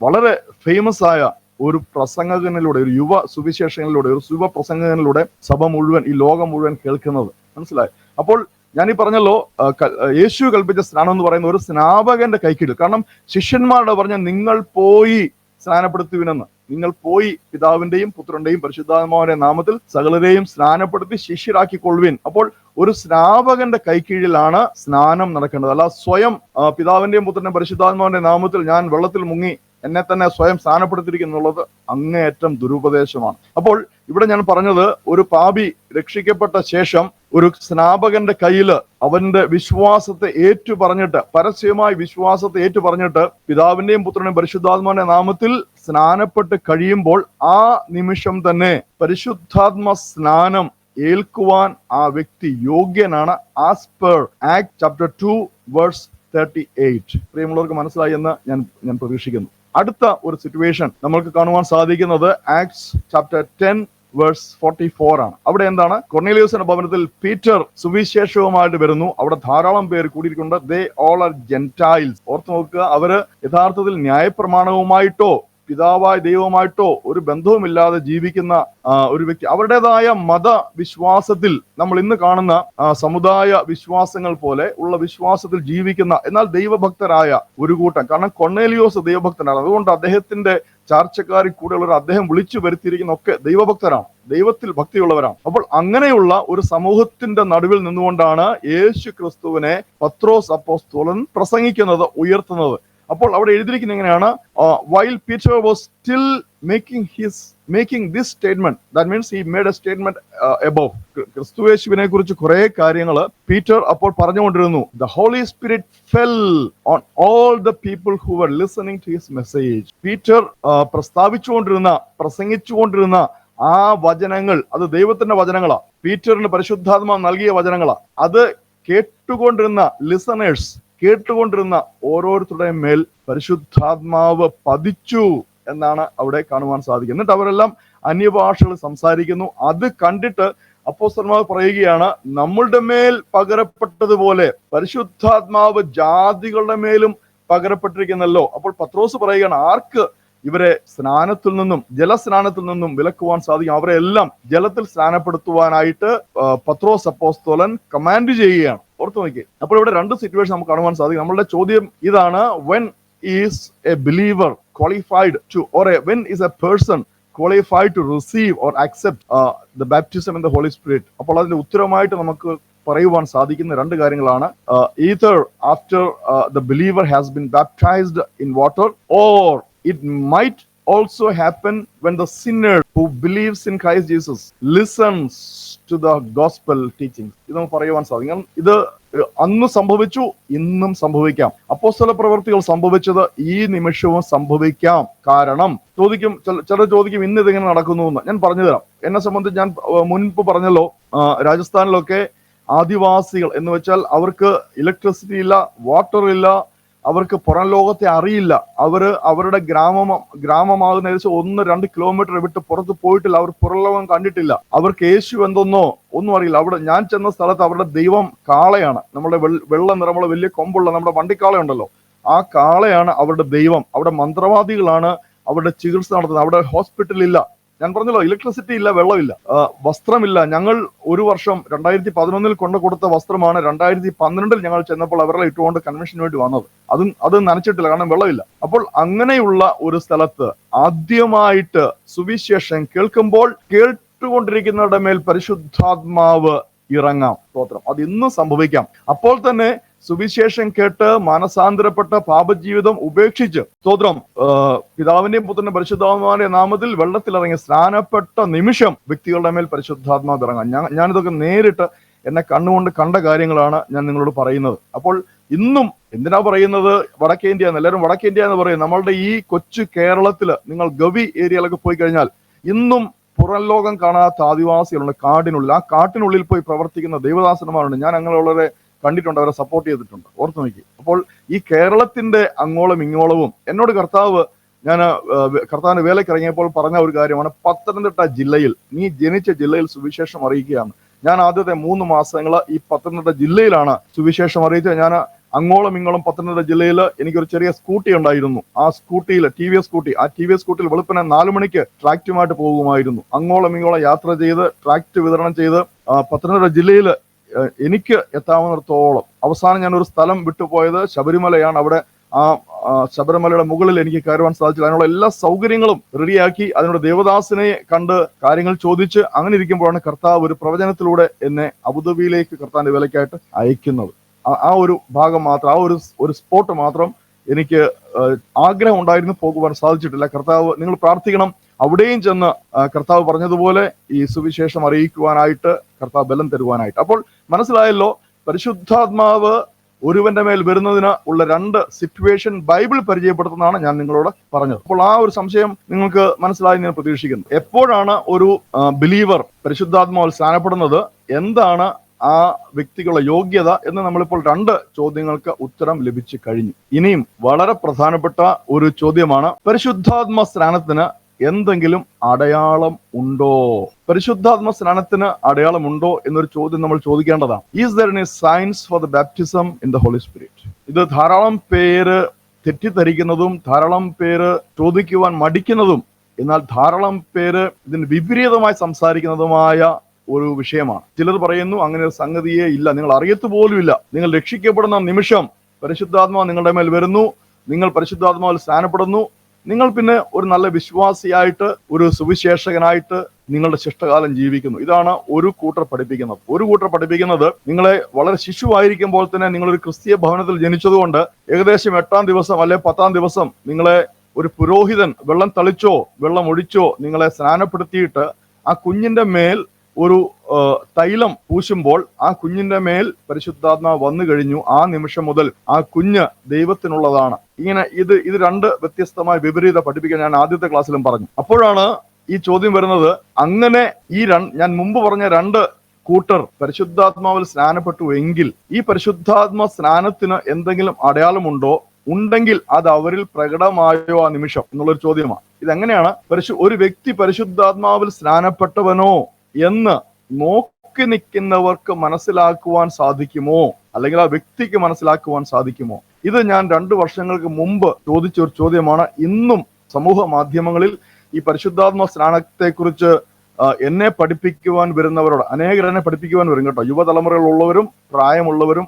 വളരെ ഫേമസ് ആയ ഒരു പ്രസംഗകനിലൂടെ, ഒരു യുവ സുവിശേഷങ്ങളിലൂടെ, ഒരു യുവ പ്രസംഗകനിലൂടെ സഭ മുഴുവൻ, ഈ ലോകം മുഴുവൻ കേൾക്കുന്നത്. മനസ്സിലായി? അപ്പോൾ ഞാനീ പറഞ്ഞല്ലോ, യേശു കൽപ്പിച്ച സ്നാനം എന്ന് പറയുന്ന ഒരു സ്നാപകന്റെ കൈക്കീഴിൽ. കാരണം ശിഷ്യന്മാരുടെ പറഞ്ഞ നിങ്ങൾ പോയി സ്നാനപ്പെടുത്തുവിനെന്ന്. നിങ്ങൾ പോയി പിതാവിന്റെയും പുത്രന്റെയും പരിശുദ്ധാത്മാവിന്റെ നാമത്തിൽ സകലരെയും സ്നാനപ്പെടുത്തി ശിഷ്യരാക്കിക്കൊള്ളുവിൻ. അപ്പോൾ ഒരു സ്നാപകന്റെ കൈക്കീഴിലാണ് സ്നാനം നടക്കേണ്ടത്. അല്ല സ്വയം പിതാവിന്റെയും പുത്രന്റെയും പരിശുദ്ധാത്മാവിന്റെ നാമത്തിൽ ഞാൻ വെള്ളത്തിൽ മുങ്ങി എന്നെ തന്നെ സ്വയം സ്ഥാനപ്പെടുത്തിയിരിക്കുന്നുള്ളത് അങ്ങേയറ്റം ദുരുപദേശമാണ്. അപ്പോൾ ഇവിടെ ഞാൻ പറഞ്ഞത്, ഒരു പാപി രക്ഷിക്കപ്പെട്ട ശേഷം ഒരു സ്നാപകന്റെ കയ്യിൽ അവന്റെ വിശ്വാസത്തെ ഏറ്റുപറഞ്ഞിട്ട്, പരസ്യമായി വിശ്വാസത്തെ ഏറ്റുപറഞ്ഞിട്ട് പിതാവിന്റെയും പുത്രന്റെയും പരിശുദ്ധാത്മാവിന്റെ നാമത്തിൽ സ്നാനപ്പെട്ട് കഴിയുമ്പോൾ ആ നിമിഷം തന്നെ പരിശുദ്ധാത്മ സ്നാനം ഏൽക്കുവാൻ ആ വ്യക്തി യോഗ്യനാണ്. As per Act chapter 2 verse 38. പ്രിയമുള്ളവർക്ക് മനസ്സിലായി എന്ന് ഞാൻ പ്രതീക്ഷിക്കുന്നു. അടുത്ത ഒരു സിറ്റുവേഷൻ നമ്മൾക്ക് കാണുവാൻ സാധിക്കുന്നത് ആക്ട്സ് ചാപ്റ്റർ 10 വേഴ്സ് 44 ആണ്. അവിടെ എന്താണ്? കൊർണേലിയോസിന്റെ ഭവനത്തിൽ പീറ്റർ സുവിശേഷവുമായിട്ട് വരുന്നു. അവിടെ ധാരാളം പേര് കൂടിയിരിക്കുന്നുണ്ട്. They all are gentiles. ഓർത്ത് നോക്കുക, അവര് യഥാർത്ഥത്തിൽ ന്യായപ്രമാണവുമായിട്ടോ പിതാവായ ദൈവവുമായിട്ടോ ഒരു ബന്ധവുമില്ലാതെ ജീവിക്കുന്ന ഒരു വ്യക്തി. അവരുടേതായ മതവിശ്വാസത്തിൽ, നമ്മൾ ഇന്ന് കാണുന്ന സമുദായ വിശ്വാസങ്ങൾ പോലെ ഉള്ള വിശ്വാസത്തിൽ ജീവിക്കുന്ന, എന്നാൽ ദൈവഭക്തരായ ഒരു കൂട്ടം. കാരണം കൊർണേലിയോസ് ദൈവഭക്തനാണ്. അതുകൊണ്ട് അദ്ദേഹത്തിന്റെ ചാർച്ചക്കാരിൽ കൂടെയുള്ളവർ അദ്ദേഹം വിളിച്ചു വരുത്തിയിരിക്കുന്ന ഒക്കെ ദൈവഭക്തരാണ്, ദൈവത്തിൽ ഭക്തിയുള്ളവരാണ്. അപ്പോൾ അങ്ങനെയുള്ള ഒരു സമൂഹത്തിന്റെ നടുവിൽ നിന്നുകൊണ്ടാണ് യേശു ക്രിസ്തുവിനെ പത്രോസ് അപ്പോസ്തലൻ പ്രസംഗിക്കുന്നത്, ഉയർത്തുന്നത്. അപ്പോൾ അവിടെ എഴുതിയിരിക്കുന്ന എങ്ങനെയാണ്? while Peter was still making this statement, that means he made a statement above. ക്രിസ്തുയേശുവിനെ കുറിച്ച് കുറെ കാര്യങ്ങൾ പീറ്റർ അപ്പോൾ പറഞ്ഞുകൊണ്ടിരുന്നു. The Holy Spirit fell on all the people who were listening to his message. Peter പ്രസംഗിച്ചുകൊണ്ടിരുന്ന ആ വചനങ്ങൾ, അത് ദൈവത്തിന്റെ വചനങ്ങളാ, പീറ്ററിന് പരിശുദ്ധാത്മാവ് നൽകിയ വചനങ്ങളാ. അത് കേട്ടുകൊണ്ടിരുന്ന ലിസണേഴ്സ്, കേട്ടുകൊണ്ടിരുന്ന ഓരോരുത്തരുടെയും മേൽ പരിശുദ്ധാത്മാവ് പതിച്ചു എന്നാണ് അവിടെ കാണുവാൻ സാധിക്കുന്നത്. എന്നിട്ട് അവരെല്ലാം അന്യഭാഷകൾ സംസാരിക്കുന്നു. അത് കണ്ടിട്ട് അപ്പോസ്തലന്മാർ പറയുകയാണ്, നമ്മളുടെ മേൽ പകരപ്പെട്ടതുപോലെ പരിശുദ്ധാത്മാവ് ജാതികളുടെ മേലും പകരപ്പെട്ടിരിക്കുന്നല്ലോ. അപ്പോൾ പത്രോസ് പറയുകയാണ്, ആർക്ക് ഇവരെ ജലസ്നാനത്തിൽ നിന്നും വിലക്കുവാൻ സാധിക്കും? അവരെ എല്ലാം ജലത്തിൽ സ്നാനപ്പെടുത്തുവാനായിട്ട് പത്രോസ് അപ്പോസ്തലൻ കമാൻഡ് ചെയ്യുകയാണ്. ഓർത്തു നോക്കി. അപ്പോൾ ഇവിടെ 2 സിറ്റുവേഷൻ നമുക്ക് കാണുവാൻ സാധിക്കും. നമ്മളുടെ ചോദ്യം ഇതാണ്, when is a believer qualified to, or when is a person qualified to receive or accept the baptism in the Holy Spirit? അപ്പോൾ അതിന്റെ ഉത്തരമായിട്ട് നമുക്ക് പറയുവാൻ സാധിക്കുന്ന രണ്ട് കാര്യങ്ങളാണ്. Either after the believer has been baptized in water, or it might also happen when the sinner who believes in Christ Jesus listens to the gospel teachings. ഇത് നമുക്ക് പറയുവാൻ സാധിക്കും. ഇത് അന്ന് സംഭവിച്ചു, ഇന്നും സംഭവിക്കാം. അപ്പോസ്തല പ്രവൃത്തികൾ സംഭവിച്ചത് ഈ നിമിഷവും സംഭവിക്കാം. കാരണം ചിലർ ചോദിക്കും ഇന്ന് ഇതിങ്ങനെ നടക്കുന്നു എന്ന്. ഞാൻ പറഞ്ഞുതരാം. എന്നെ സംബന്ധിച്ച് ഞാൻ മുൻപ് പറഞ്ഞല്ലോ, രാജസ്ഥാനിലൊക്കെ ആദിവാസികൾ എന്ന് വെച്ചാൽ അവർക്ക് ഇലക്ട്രിസിറ്റി ഇല്ല, വാട്ടർ ഇല്ല, അവർക്ക് പുറം ലോകത്തെ അറിയില്ല. അവരുടെ ഗ്രാമമാകുന്ന ഏകദേശം 1-2 കിലോമീറ്റർ വിട്ട് പുറത്ത് പോയിട്ടില്ല. അവർ പുറം ലോകം കണ്ടിട്ടില്ല. അവർക്ക് യേശു എന്തെന്നോ ഒന്നും അറിയില്ല. അവിടെ ഞാൻ ചെന്ന സ്ഥലത്ത് അവരുടെ ദൈവം കാളയാണ്. നമ്മുടെ വെള്ള നിറമുള്ള വലിയ കൊമ്പുള്ള നമ്മുടെ വണ്ടിക്കാളയുണ്ടല്ലോ, ആ കാളയാണ് അവരുടെ ദൈവം. അവിടെ മന്ത്രവാദികളാണ് അവരുടെ ചികിത്സ നടത്തുന്നത്. അവിടെ ഹോസ്പിറ്റലില്ല. ഞാൻ പറഞ്ഞല്ലോ, ഇലക്ട്രിസിറ്റി ഇല്ല, വെള്ളമില്ല, വസ്ത്രമില്ല. ഞങ്ങൾ ഒരു വർഷം 2011 കൊണ്ടു കൊടുത്ത വസ്ത്രമാണ് 2012 ഞങ്ങൾ ചെന്നപ്പോൾ അവരെ ഇട്ടുകൊണ്ട് കൺവെൻഷന് വേണ്ടി വന്നത്. അത് നനച്ചിട്ടില്ല, കാരണം വെള്ളമില്ല. അപ്പോൾ അങ്ങനെയുള്ള ഒരു സ്ഥലത്ത് ആദ്യമായിട്ട് സുവിശേഷം കേൾക്കുമ്പോൾ കേട്ടുകൊണ്ടിരിക്കുന്നവരുടെ മേൽ പരിശുദ്ധാത്മാവ് ഇറങ്ങാം. സ്തോത്രം. അത് ഇന്ന് സംഭവിക്കാം. അപ്പോൾ തന്നെ സുവിശേഷം കേട്ട് മാനസാന്തരപ്പെട്ട പാപജീവിതം ഉപേക്ഷിച്ച്, സ്തോത്രം, പിതാവിന്റെയും പുത്രന്റെ പരിശുദ്ധാത്മാവിന്റെ നാമത്തിൽ വെള്ളത്തിലിറങ്ങി സ്നാനപ്പെട്ട നിമിഷം വ്യക്തികളുടെ മേൽ പരിശുദ്ധാത്മാവ് ഇറങ്ങാം. ഞാനിതൊക്കെ നേരിട്ട് എന്നെ കണ്ണുകൊണ്ട് കണ്ട കാര്യങ്ങളാണ് ഞാൻ നിങ്ങളോട് പറയുന്നത്. അപ്പോൾ ഇന്നും എന്തിനാ പറയുന്നത് വടക്കേ ഇന്ത്യ എന്ന്? എല്ലാവരും വടക്കേ ഇന്ത്യ എന്ന് പറയും. നമ്മളുടെ ഈ കൊച്ചു കേരളത്തില് നിങ്ങൾ ഗവി ഏരിയയിലൊക്കെ പോയി കഴിഞ്ഞാൽ ഇന്നും പുറം ലോകം കാണാത്ത ആദിവാസികളുണ്ട് കാടിനുള്ളിൽ. ആ കാട്ടിനുള്ളിൽ പോയി പ്രവർത്തിക്കുന്ന ദൈവദാസന്മാരുണ്ട്. ഞാൻ അങ്ങനെയുള്ളവരെ കണ്ടിട്ടുണ്ട്, അവരെ സപ്പോർട്ട് ചെയ്തിട്ടുണ്ട്. ഓർത്തു നോക്കി. അപ്പോൾ ഈ കേരളത്തിന്റെ അങ്ങോളം ഇങ്ങോളവും എന്നോട് ഞാൻ കർത്താവിന്റെ വേലയ്ക്ക് ഇറങ്ങിയപ്പോൾ പറഞ്ഞ ഒരു കാര്യമാണ്, പത്തനംതിട്ട ജില്ലയിൽ, നീ ജനിച്ച ജില്ലയിൽ സുവിശേഷം അറിയിക്കുകയാണ്. ഞാൻ ആദ്യത്തെ 3 മാസങ്ങൾ ഈ പത്തനംതിട്ട ജില്ലയിലാണ് സുവിശേഷം അറിയിച്ചത്. ഞാൻ അങ്ങോളം ഇങ്ങോളം പത്തനംതിട്ട ജില്ലയിൽ എനിക്കൊരു ചെറിയ സ്കൂട്ടി ഉണ്ടായിരുന്നു. ആ സ്കൂട്ടിയിൽ TVS സ്കൂട്ടി, ആ TVS സ്കൂട്ടിയിൽ വെളുപ്പിനെ 4 മണിക്ക് ട്രാക്റ്റുമായിട്ട് പോകുമായിരുന്നു. അങ്ങോളം ഇങ്ങോളം യാത്ര ചെയ്ത് ട്രാക്റ്റ് വിതരണം ചെയ്ത് പത്തനംതിട്ട ജില്ലയിൽ എനിക്ക് എത്താവുന്നിടത്തോളം. അവസാനം ഞാൻ ഒരു സ്ഥലം വിട്ടുപോയത് ശബരിമലയാണ്. അവിടെ ആ ശബരിമലയുടെ മുകളിൽ എനിക്ക് കയറുവാൻ സാധിച്ചില്ല. അതിനുള്ള എല്ലാ സൗകര്യങ്ങളും റെഡിയാക്കി അതിനോട് ദേവദാസിനെ കണ്ട് കാര്യങ്ങൾ ചോദിച്ച് അങ്ങനെ ഇരിക്കുമ്പോഴാണ് കർത്താവ് ഒരു പ്രവചനത്തിലൂടെ എന്നെ അബുദാബിയിലേക്ക് കർത്താവിന്റെ വേലയ്ക്കായിട്ട് അയക്കുന്നത്. ആ ഒരു ഭാഗം മാത്രം, ആ ഒരു സ്പോട്ട് മാത്രം എനിക്ക് ആഗ്രഹം ഉണ്ടായിരുന്നു, പോകുവാൻ സാധിച്ചിട്ടില്ല. കർത്താവ്, നിങ്ങൾ പ്രാർത്ഥിക്കണം, അവിടെയും ചെന്ന് കർത്താവ് പറഞ്ഞതുപോലെ ഈ സുവിശേഷം അറിയിക്കുവാനായിട്ട് കർത്താവ് ബലം തരുവാനായിട്ട്. അപ്പോൾ മനസ്സിലായല്ലോ, പരിശുദ്ധാത്മാവ് ഒരുവന്റെ മേൽ വരുന്നതിന് ഉള്ള 2 സിറ്റുവേഷൻ ബൈബിൾ പരിചയപ്പെടുത്തുന്നതാണ് ഞാൻ നിങ്ങളോട് പറഞ്ഞത്. അപ്പോൾ ആ ഒരു സംശയം നിങ്ങൾക്ക് മനസ്സിലായി ഞാൻ പ്രതീക്ഷിക്കുന്നു. എപ്പോഴാണ് ഒരു ബിലീവർ പരിശുദ്ധാത്മാവിൽ സ്നാനപ്പെടുന്നത്, എന്താണ് ആ വ്യക്തികളുടെ യോഗ്യത എന്ന് നമ്മളിപ്പോൾ 2 ചോദ്യങ്ങൾക്ക് ഉത്തരം ലഭിച്ചു കഴിഞ്ഞു. ഇനിയും വളരെ പ്രധാനപ്പെട്ട ഒരു ചോദ്യമാണ്, പരിശുദ്ധാത്മ സ്നാനത്തിന് എന്തെങ്കിലും അടയാളം ഉണ്ടോ? പരിശുദ്ധാത്മ സ്നാനത്തിന് അടയാളം ഉണ്ടോ എന്നൊരു ചോദ്യം നമ്മൾ ചോദിക്കേണ്ടതാണ്. Is there any signs for the baptism in the Holy Spirit? ഇത് ധാരാളം പേര് തെറ്റിദ്ധരിക്കുന്നതും ധാരാളം പേര് ചോദിക്കുവാൻ മടിക്കുന്നതും എന്നാൽ ധാരാളം പേര് ഇതിന് വിപരീതമായി സംസാരിക്കുന്നതുമായ ഒരു വിഷയമാണ്. ചിലർ പറയുന്നു അങ്ങനെ ഒരു സംഗതിയേ ഇല്ല, നിങ്ങൾ അറിയത്തു പോലുമില്ല. നിങ്ങൾ രക്ഷിക്കപ്പെടുന്ന നിമിഷം പരിശുദ്ധാത്മാവ് നിങ്ങളുടെ മേൽ വരുന്നു, നിങ്ങൾ പരിശുദ്ധാത്മാവിൽ സ്നാനപ്പെടുന്നു, നിങ്ങൾ പിന്നെ ഒരു നല്ല വിശ്വാസിയായിട്ട്, ഒരു സുവിശേഷകനായിട്ട് നിങ്ങളുടെ ശിഷ്ടകാലം ജീവിക്കുന്നു. ഇതാണ് ഒരു കൂട്ടർ പഠിപ്പിക്കുന്നത്. ഒരു കൂട്ടർ പഠിപ്പിക്കുന്നത്, നിങ്ങളെ വളരെ ശിശുവായിരിക്കുമ്പോൾ തന്നെ നിങ്ങളൊരു ക്രിസ്തീയ ഭവനത്തിൽ ജനിച്ചതുകൊണ്ട് ഏകദേശം 8-ാം ദിവസം അല്ലെ 10-ാം ദിവസം നിങ്ങളെ ഒരു പുരോഹിതൻ വെള്ളം തളിച്ചോ വെള്ളം ഒഴിച്ചോ നിങ്ങളെ സ്നാനപ്പെടുത്തിയിട്ട് ആ കുഞ്ഞിന്റെ മേൽ ഒരു തൈലം പൂശുമ്പോൾ ആ കുഞ്ഞിന്റെ മേൽ പരിശുദ്ധാത്മാവ് വന്നു കഴിഞ്ഞു, ആ നിമിഷം മുതൽ ആ കുഞ്ഞ് ദൈവത്തിനുള്ളതാണ്. ഇങ്ങനെ ഇത് 2 വ്യത്യസ്തമായ വിപരീത പഠിപ്പിക്കാൻ ഞാൻ ആദ്യത്തെ ക്ലാസ്സിലും പറഞ്ഞു. അപ്പോഴാണ് ഈ ചോദ്യം വരുന്നത്, അങ്ങനെ ഞാൻ മുമ്പ് പറഞ്ഞ 2 കൂട്ടർ പരിശുദ്ധാത്മാവിൽ സ്നാനപ്പെട്ടു എങ്കിൽ ഈ പരിശുദ്ധാത്മ സ്നാനത്തിന് എന്തെങ്കിലും അടയാളമുണ്ടോ? ഉണ്ടെങ്കിൽ അത് അവരിൽ പ്രകടമായോ ആ നിമിഷം എന്നുള്ളൊരു ചോദ്യമാണ്. ഇതെങ്ങനെയാണ് ഒരു വ്യക്തി പരിശുദ്ധാത്മാവിൽ സ്നാനപ്പെട്ടവനോ എന്ന് നോക്കി നിൽക്കുന്നവർക്ക് മനസ്സിലാക്കുവാൻ സാധിക്കുമോ, അല്ലെങ്കിൽ ആ വ്യക്തിക്ക് മനസ്സിലാക്കുവാൻ സാധിക്കുമോ? ഇത് ഞാൻ 2 വർഷങ്ങൾക്ക് മുമ്പ് ചോദിച്ച ഒരു ചോദ്യമാണ്. ഇന്നും സമൂഹ മാധ്യമങ്ങളിൽ ഈ പരിശുദ്ധാത്മ സ്നാനത്തെക്കുറിച്ച് എന്നെ പഠിപ്പിക്കുവാൻ വരുന്നവരോട്, അനേകർ എന്നെ പഠിപ്പിക്കുവാൻ വരും കേട്ടോ, യുവതലമുറയിലുള്ളവരും പ്രായമുള്ളവരും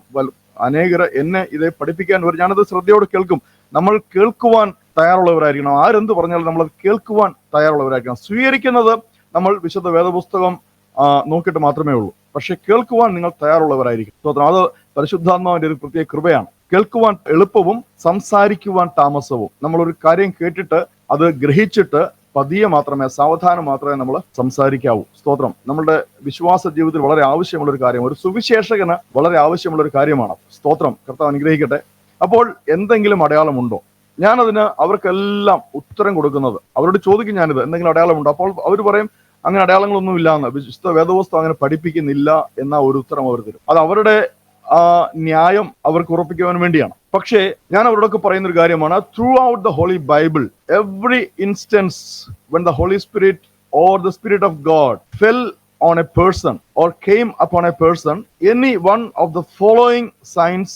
അനേകർ എന്നെ ഇതേ പഠിപ്പിക്കാൻ വരും. ഞാനത് ശ്രദ്ധയോടെ കേൾക്കും. നമ്മൾ കേൾക്കുവാൻ തയ്യാറുള്ളവരായിരിക്കണം. ആരെന്ത് പറഞ്ഞാലും നമ്മളത് കേൾക്കുവാൻ തയ്യാറുള്ളവരായിരിക്കണം. സ്വീകരിക്കുന്നത് നമ്മൾ വിശുദ്ധ വേദപുസ്തകം നോക്കിയിട്ട് മാത്രമേ ഉള്ളൂ. പക്ഷെ കേൾക്കുവാൻ നിങ്ങൾ തയ്യാറുള്ളവരായിരിക്കും. സ്തോത്രം. അത് പരിശുദ്ധാത്മാവിന്റെ ഒരു പ്രത്യേക കൃപയാണ്. കേൾക്കുവാൻ എളുപ്പവും സംസാരിക്കുവാൻ താമസവും. നമ്മളൊരു കാര്യം കേട്ടിട്ട് അത് ഗ്രഹിച്ചിട്ട് പതിയെ മാത്രമേ, സാവധാനം മാത്രമേ നമ്മൾ സംസാരിക്കാവൂ. സ്തോത്രം. നമ്മളുടെ വിശ്വാസ ജീവിതത്തിൽ വളരെ ആവശ്യമുള്ള ഒരു കാര്യം, ഒരു സുവിശേഷകന് വളരെ ആവശ്യമുള്ള ഒരു കാര്യമാണ്. സ്തോത്രം. കർത്താവ് അനുഗ്രഹിക്കട്ടെ. അപ്പോൾ എന്തെങ്കിലും അടയാളമുണ്ടോ? ഞാനതിന് അവർക്കെല്ലാം ഉത്തരം കൊടുക്കുന്നത്, അവരോട് ചോദിക്കും ഞാനിത് എന്തെങ്കിലും അടയാളമുണ്ടോ? അപ്പോൾ അവർ പറയും അങ്ങനെ അടയാളങ്ങളൊന്നും ഇല്ല എന്ന്, വിശുദ്ധ വേദപുസ്തകം അങ്ങനെ പഠിപ്പിക്കുന്നില്ല എന്ന ഒരു ഉത്തരം അവർ തരും. അത് അവരുടെ ന്യായം അവർക്ക് ഉറപ്പിക്കുവാൻ വേണ്ടിയാണ്. പക്ഷേ ഞാൻ അവരോടൊക്കെ പറയുന്ന ഒരു കാര്യമാണ്, throughout the Holy Bible, every instance when the Holy Spirit or the Spirit of God fell on a person or came upon a person, any one of the following signs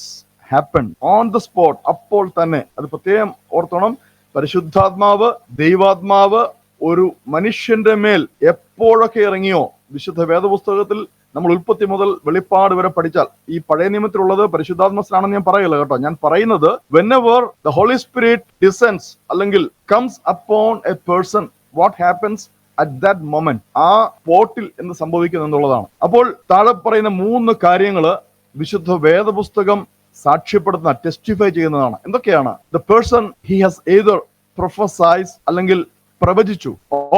happened on the spot. അപ്പോൾ തന്നെ, അത് പ്രത്യേകം ഓർത്തോണം, പരിശുദ്ധാത്മാവ്, ദൈവാത്മാവ് ഒരു മനുഷ്യന്റെ മേൽ എപ്പോഴൊക്കെ ഇറങ്ങിയോ, വിശുദ്ധ വേദപുസ്തകത്തിൽ നമ്മൾ ഉൽപ്പത്തി മുതൽ വെളിപ്പാട് വരെ പഠിച്ചാൽ, ഈ പഴയ നിയമത്തിലുള്ളത് പരിശുദ്ധാത്മ സ്നാനം ഞാൻ പറയില്ല കേട്ടോ. ഞാൻ പറയുന്നത് whenever the Holy Spirit descends അല്ലെങ്കിൽ comes upon a person, what happens at that moment, ആ സ്പോട്ടിൽ എന്ത് സംഭവിക്കുന്നു എന്നുള്ളതാണ്. അപ്പോൾ താഴെ പറയുന്ന 3 കാര്യങ്ങള് വിശുദ്ധ വേദപുസ്തകം സാക്ഷ്യപ്പെടുത്തുന്ന, ടെസ്റ്റിഫൈ ചെയ്യുന്നതാണ്. എന്തൊക്കെയാണ്? The person he has either prophesied അല്ലെങ്കിൽ പ്രവചിച്ചു,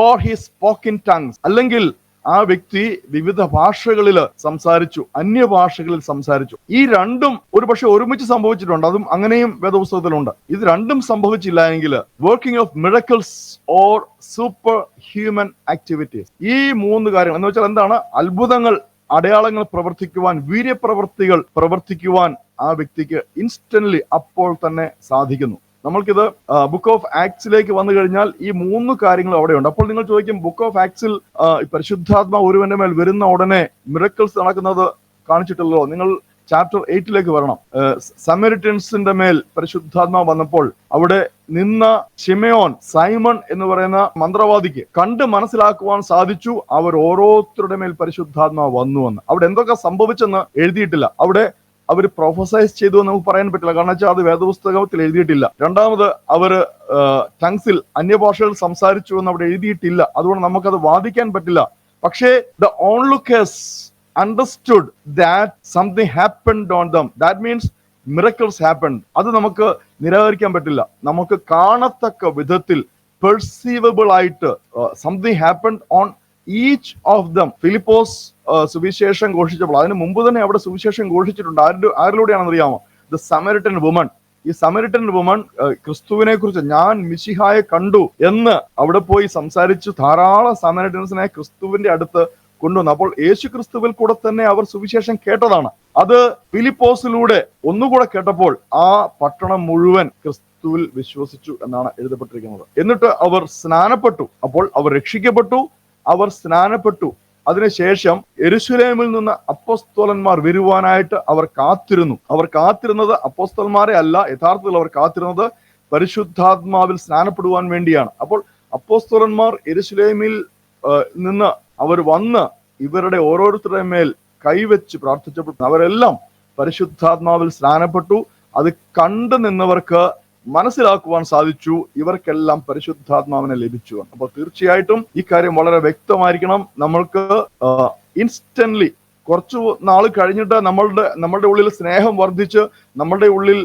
or he spoke in tongues അല്ലെങ്കിൽ ആ വ്യക്തി വിവിധ ഭാഷകളിൽ സംസാരിച്ചു, അന്യഭാഷകളിൽ സംസാരിച്ചു. ഈ രണ്ടും ഒരു പക്ഷെ ഒരുമിച്ച് സംഭവിച്ചിട്ടുണ്ട്, അതും അങ്ങനെയും വേദപുസ്തകത്തിലുണ്ട്. ഇത് രണ്ടും സംഭവിച്ചില്ല എങ്കിൽ working of miracles or super human activities, ഈ 3 കാര്യങ്ങൾ എന്ന് വെച്ചാൽ എന്താണ്? അത്ഭുതങ്ങൾ, അടയാളങ്ങൾ പ്രവർത്തിക്കുവാൻ, വീര്യപ്രവർത്തികൾ പ്രവർത്തിക്കുവാൻ ആ വ്യക്തിക്ക് ഇൻസ്റ്റന്റ്ലി അപ്പോൾ തന്നെ സാധിക്കുന്നു. നമ്മൾക്കിത് ബുക്ക് ഓഫ് ആക്ട്സിലേക്ക് വന്നു കഴിഞ്ഞാൽ ഈ 3 കാര്യങ്ങൾ അവിടെയുണ്ട്. അപ്പോൾ നിങ്ങൾ ചോദിക്കും, ബുക്ക് ഓഫ് ആക്ട്സിൽ പരിശുദ്ധാത്മ ഒരുവന്റെ മേൽ വരുന്ന ഉടനെ മിറക്കിൾസ് നടക്കുന്നത് കാണിച്ചിട്ടുള്ളോ? നിങ്ങൾ ചാപ്റ്റർ 8 വരണം. സമരിറ്റൻസിന്റെ മേൽ പരിശുദ്ധാത്മ വന്നപ്പോൾ അവിടെ നിന്ന ശിമയോൻ, സൈമൺ എന്ന് പറയുന്ന മന്ത്രവാദിക്ക് കണ്ട് മനസ്സിലാക്കുവാൻ സാധിച്ചു അവർ ഓരോരുത്തരുടെ മേൽ പരിശുദ്ധാത്മ വന്നുവെന്ന്. അവിടെ എന്തൊക്കെ സംഭവിച്ചെന്ന് എഴുതിയിട്ടില്ല. അവിടെ അവർ പ്രൊഫസൈസ് ചെയ്തു എന്ന് നമുക്ക് പറയാൻ പറ്റില്ല, കാരണം വെച്ചാൽ അത് വേദപുസ്തകത്തിൽ എഴുതിയിട്ടില്ല. രണ്ടാമത് അവര് ടങ്സിൽ, അന്യഭാഷകൾ സംസാരിച്ചു എന്ന് അവിടെ എഴുതിയിട്ടില്ല. അതുകൊണ്ട് നമുക്കത് വാദിക്കാൻ പറ്റില്ല. പക്ഷേ the onlookers understood that something happened on them. That means miracles happened. അത് നമുക്ക് നിരാകരിക്കാൻ പറ്റില്ല. നമുക്ക് കാണത്തക്ക വിധത്തിൽ പെർസീവബിൾ ആയിട്ട് something happened on each of them. Philipose സുവിശേഷം ഘോഷിച്ചപ്പോൾ, അതിന് മുമ്പ് തന്നെ അവിടെ സുവിശേഷം ഘോഷിച്ചിട്ടുണ്ട്. ആരിലൂടെയാണെന്ന് അറിയാമോ? The Samaritan woman. ഈ സമരിറ്റൻ വുമൺ ക്രിസ്തുവിനെ കുറിച്ച്, ഞാൻ മിശിഹായെ കണ്ടു എന്ന് അവിടെ പോയി സംസാരിച്ചു. ധാരാളം സമരിറ്റൻസിനെ ക്രിസ്തുവിന്റെ അടുത്ത് കൊണ്ടുവന്നു. അപ്പോൾ യേശു ക്രിസ്തുവിൽ കൂടെ തന്നെ അവർ സുവിശേഷം കേട്ടതാണ്. അത് ഫിലിപ്പോസിലൂടെ ഒന്നുകൂടെ കേട്ടപ്പോൾ ആ പട്ടണം മുഴുവൻ ക്രിസ്തുവിൽ വിശ്വസിച്ചു എന്നാണ് എഴുതപ്പെട്ടിരിക്കുന്നത്. എന്നിട്ട് അവർ സ്നാനപ്പെട്ടു. അപ്പോൾ അവർ രക്ഷിക്കപ്പെട്ടു, അവർ സ്നാനപ്പെട്ടു. അതിനുശേഷം യെരുശലേമിൽ നിന്ന് അപ്പോസ്തലന്മാർ വരുവാനായിട്ട് അവർ കാത്തിരുന്നു. അവർ കാത്തിരുന്നത് അപ്പോസ്തലന്മാരെ അല്ല, യഥാർത്ഥത്തിൽ അവർ കാത്തിരുന്നത് പരിശുദ്ധാത്മാവിൽ സ്നാനപ്പെടുവാൻ വേണ്ടിയാണ്. അപ്പോൾ അപ്പോസ്തലന്മാർ യെരുശലേമിൽ നിന്ന് അവർ വന്ന് ഇവരുടെ ഓരോരുത്തരുടെ മേൽ കൈവച്ച് പ്രാർത്ഥിച്ചപ്പോൾ അവരെല്ലാം പരിശുദ്ധാത്മാവിൽ സ്നാനപ്പെട്ടു. അത് കണ്ടു നിന്നവർക്ക് മനസ്സിലാക്കുവാൻ സാധിച്ചു, ഇവർക്കെല്ലാം പരിശുദ്ധാത്മാവിനെ ലഭിച്ചു. അപ്പോൾ തീർച്ചയായിട്ടും ഈ കാര്യം വളരെ വ്യക്തമായിരിക്കണം. നമ്മൾക്ക് ഇൻസ്റ്റന്റ്ലി കുറച്ചു നാൾ കഴിഞ്ഞിട്ട് നമ്മളുടെ ഉള്ളിൽ സ്നേഹം വർദ്ധിച്ച്, നമ്മളുടെ ഉള്ളിൽ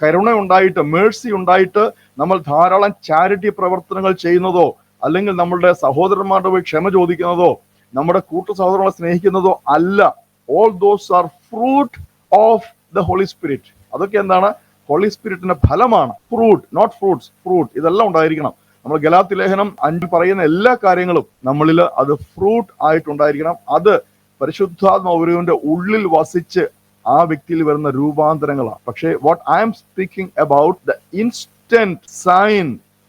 കരുണ ഉണ്ടായിട്ട്, മേഴ്സി ഉണ്ടായിട്ട് നമ്മൾ ധാരാളം ചാരിറ്റി പ്രവർത്തനങ്ങൾ ചെയ്യുന്നതോ, അല്ലെങ്കിൽ നമ്മളുടെ സഹോദരന്മാരുടെ പോയി ക്ഷമ ചോദിക്കുന്നതോ, നമ്മുടെ കൂട്ടു സഹോദരങ്ങളെ സ്നേഹിക്കുന്നതോ അല്ല. All those are fruit of the Holy Spirit. അതൊക്കെ എന്താണ്? ഹോളി സ്പിരിറ്റിന്റെ ഫലമാണ്. Fruit, not fruits, fruit. ഇതെല്ലാം ഉണ്ടായിരിക്കണം. നമ്മൾ ഗലാത്യ ലേഖനം 5 പറയുന്ന എല്ലാ കാര്യങ്ങളും നമ്മളിൽ അത് ഫ്രൂട്ട് ആയിട്ടുണ്ടായിരിക്കണം. അത് പരിശുദ്ധാത്മാവിന്റെ ഉള്ളിൽ വസിച്ച് ആ വ്യക്തിയിൽ വരുന്ന രൂപാന്തരങ്ങളാണ്. പക്ഷേ what I'm speaking about the instant sign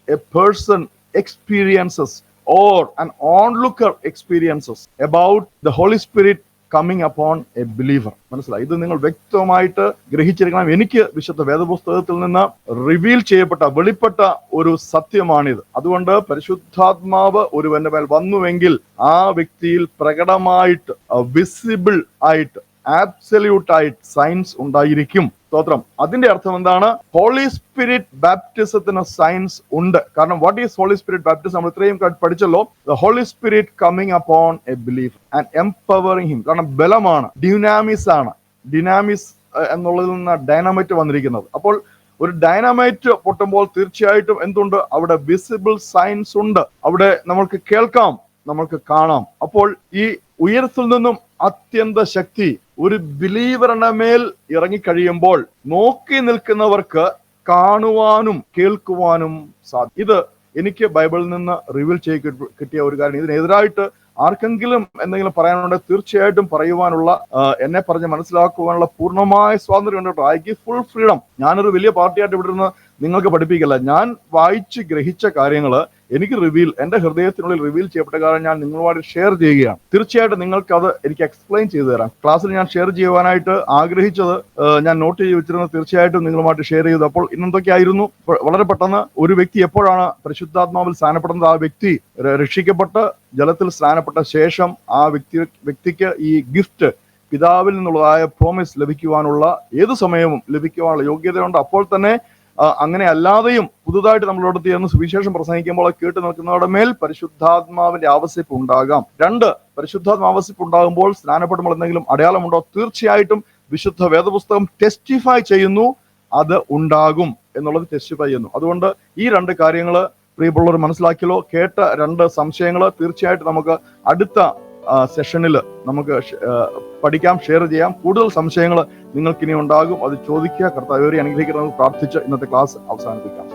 a person experiences or an onlooker experiences about the Holy Spirit coming upon a believer. മനസ്സിലായി? ഇത് നിങ്ങൾ വ്യക്തമായിട്ട് ഗ്രഹിച്ചിരിക്കണം. എനിക്ക് വിശുദ്ധ വേദപുസ്തകത്തിൽ നിന്ന് റിവീൽ ചെയ്യപ്പെട്ട, വെളിപ്പെട്ട ഒരു സത്യമാണിത്. അതുകൊണ്ട് പരിശുദ്ധാത്മാവ് ഒരുവന്റെ മേൽ വന്നുവെങ്കിൽ ആ വ്യക്തിയിൽ പ്രകടമായിട്ട്, വിസിബിൾ ആയിട്ട്, ആബ്സല്യൂട്ട് ആയിട്ട് സയൻസ് ഉണ്ടായിരിക്കും. സ്തോത്രം. അതിന്റെ അർത്ഥം എന്താണ്? ഹോളി സ്പിരിറ്റ് ബാപ്റ്റിസത്തിന് സയൻസ് ഉണ്ട്. കാരണം what is Holy Spirit baptism നമ്മൾ ഇത്രയും പഠിച്ചല്ലോ. The Holy Spirit coming upon a belief and empowering him. കാരണം ബലമാണ്, ഡിനാമിസ് ആണ്. ഡിനാമിസ് എന്നുള്ളതിൽ നിന്ന് ഡൈനാമൈറ്റ് വന്നിരിക്കുന്നത്. അപ്പോൾ ഒരു ഡൈനാമൈറ്റ് പൊട്ടുമ്പോൾ തീർച്ചയായിട്ടും എന്തുണ്ട്? അവിടെ വിസിബിൾ സയൻസ് ഉണ്ട്. അവിടെ നമ്മൾക്ക് കേൾക്കാം, നമ്മൾക്ക് കാണാം. അപ്പോൾ ഈ ഉയരത്തിൽ നിന്നും അത്യന്ത ശക്തി ഒരു ബിലീവറിന്റെ മേൽ ഇറങ്ങിക്കഴിയുമ്പോൾ നോക്കി നിൽക്കുന്നവർക്ക് കാണുവാനും കേൾക്കുവാനും സാധിക്കും. ഇത് എനിക്ക് ബൈബിളിൽ നിന്ന് റിവീൽ ചെയ്ത് കിട്ടിയ ഒരു കാര്യം. ഇതിനെതിരായിട്ട് ആർക്കെങ്കിലും എന്തെങ്കിലും പറയാനുണ്ടെങ്കിൽ തീർച്ചയായിട്ടും പറയുവാനുള്ള, എന്നെ പറഞ്ഞ് മനസ്സിലാക്കുവാനുള്ള പൂർണ്ണമായ സ്വാതന്ത്ര്യം ഉണ്ട് കേട്ടോ. I give full freedom. ഞാനൊരു വലിയ പാർട്ടിയായിട്ട് ഇവിടെ നിന്ന് നിങ്ങൾക്ക് പഠിപ്പിക്കില്ല. ഞാൻ വായിച്ച് ഗ്രഹിച്ച കാര്യങ്ങൾ എനിക്ക് എന്റെ ഹൃദയത്തിനുള്ളിൽ റിവീൽ ചെയ്യപ്പെട്ട കാര്യം ഞാൻ നിങ്ങളുമായിട്ട് ഷെയർ ചെയ്യുകയാണ്. തീർച്ചയായിട്ടും നിങ്ങൾക്ക് അത് എനിക്ക് എക്സ്പ്ലെയിൻ ചെയ്തു തരാം. ക്ലാസ്സിൽ ഞാൻ ഷെയർ ചെയ്യുവാനായിട്ട് ആഗ്രഹിച്ചത് ഞാൻ നോട്ട് ചെയ്ത് വെച്ചിരുന്നത് തീർച്ചയായിട്ടും നിങ്ങളുമായിട്ട് ഷെയർ ചെയ്തു. അപ്പോൾ ഇന്നെന്തൊക്കെയായിരുന്നു? വളരെ പെട്ടെന്ന്, ഒരു വ്യക്തി എപ്പോഴാണ് പരിശുദ്ധാത്മാവിൽ സ്നാനപ്പെടുന്നത്? ആ വ്യക്തി രക്ഷിക്കപ്പെട്ട് ജലത്തിൽ സ്നാനപ്പെട്ട ശേഷം ആ വ്യക്തിക്ക് ഈ ഗിഫ്റ്റ്, പിതാവിൽ നിന്നുള്ളതായ പ്രോമിസ് ലഭിക്കുവാനുള്ള, ഏത് സമയവും ലഭിക്കുവാനുള്ള യോഗ്യതയുണ്ട്. അപ്പോൾ തന്നെ അങ്ങനെ അല്ലാതെയും പുതുതായിട്ട് നമ്മളോട് ചേർന്ന് സുവിശേഷം പ്രസംഗിക്കുമ്പോൾ കേട്ട് നിൽക്കുന്നവരുടെ മേൽ പരിശുദ്ധാത്മാവിന്റെ ആവസിപ്പ് ഉണ്ടാകാം. 2, പരിശുദ്ധാത്മ ആവസിപ്പ് ഉണ്ടാകുമ്പോൾ സ്നാനപ്പെടുമ്പോൾ എന്തെങ്കിലും അടയാളമുണ്ടോ? തീർച്ചയായിട്ടും വിശുദ്ധ വേദപുസ്തകം ടെസ്റ്റിഫൈ ചെയ്യുന്നു, അത് ഉണ്ടാകും എന്നുള്ളത് ടെസ്റ്റിഫൈ ചെയ്യുന്നു. അതുകൊണ്ട് ഈ 2 കാര്യങ്ങൾ പ്രിയമുള്ളവർ മനസ്സിലാക്കിയല്ലോ. കേട്ട 2 സംശയങ്ങൾ തീർച്ചയായിട്ടും നമുക്ക് അടുത്ത സെഷനിൽ നമുക്ക് പഠിക്കാം, ഷെയർ ചെയ്യാം. കൂടുതൽ സംശയങ്ങൾ നിങ്ങൾക്കിനി ഉണ്ടാകും, അത് ചോദിക്കുക. കർത്താവ് അനുഗ്രഹിക്കുന്നത് പ്രാർത്ഥിച്ച് ഇന്നത്തെ ക്ലാസ് അവസാനിപ്പിക്കാം.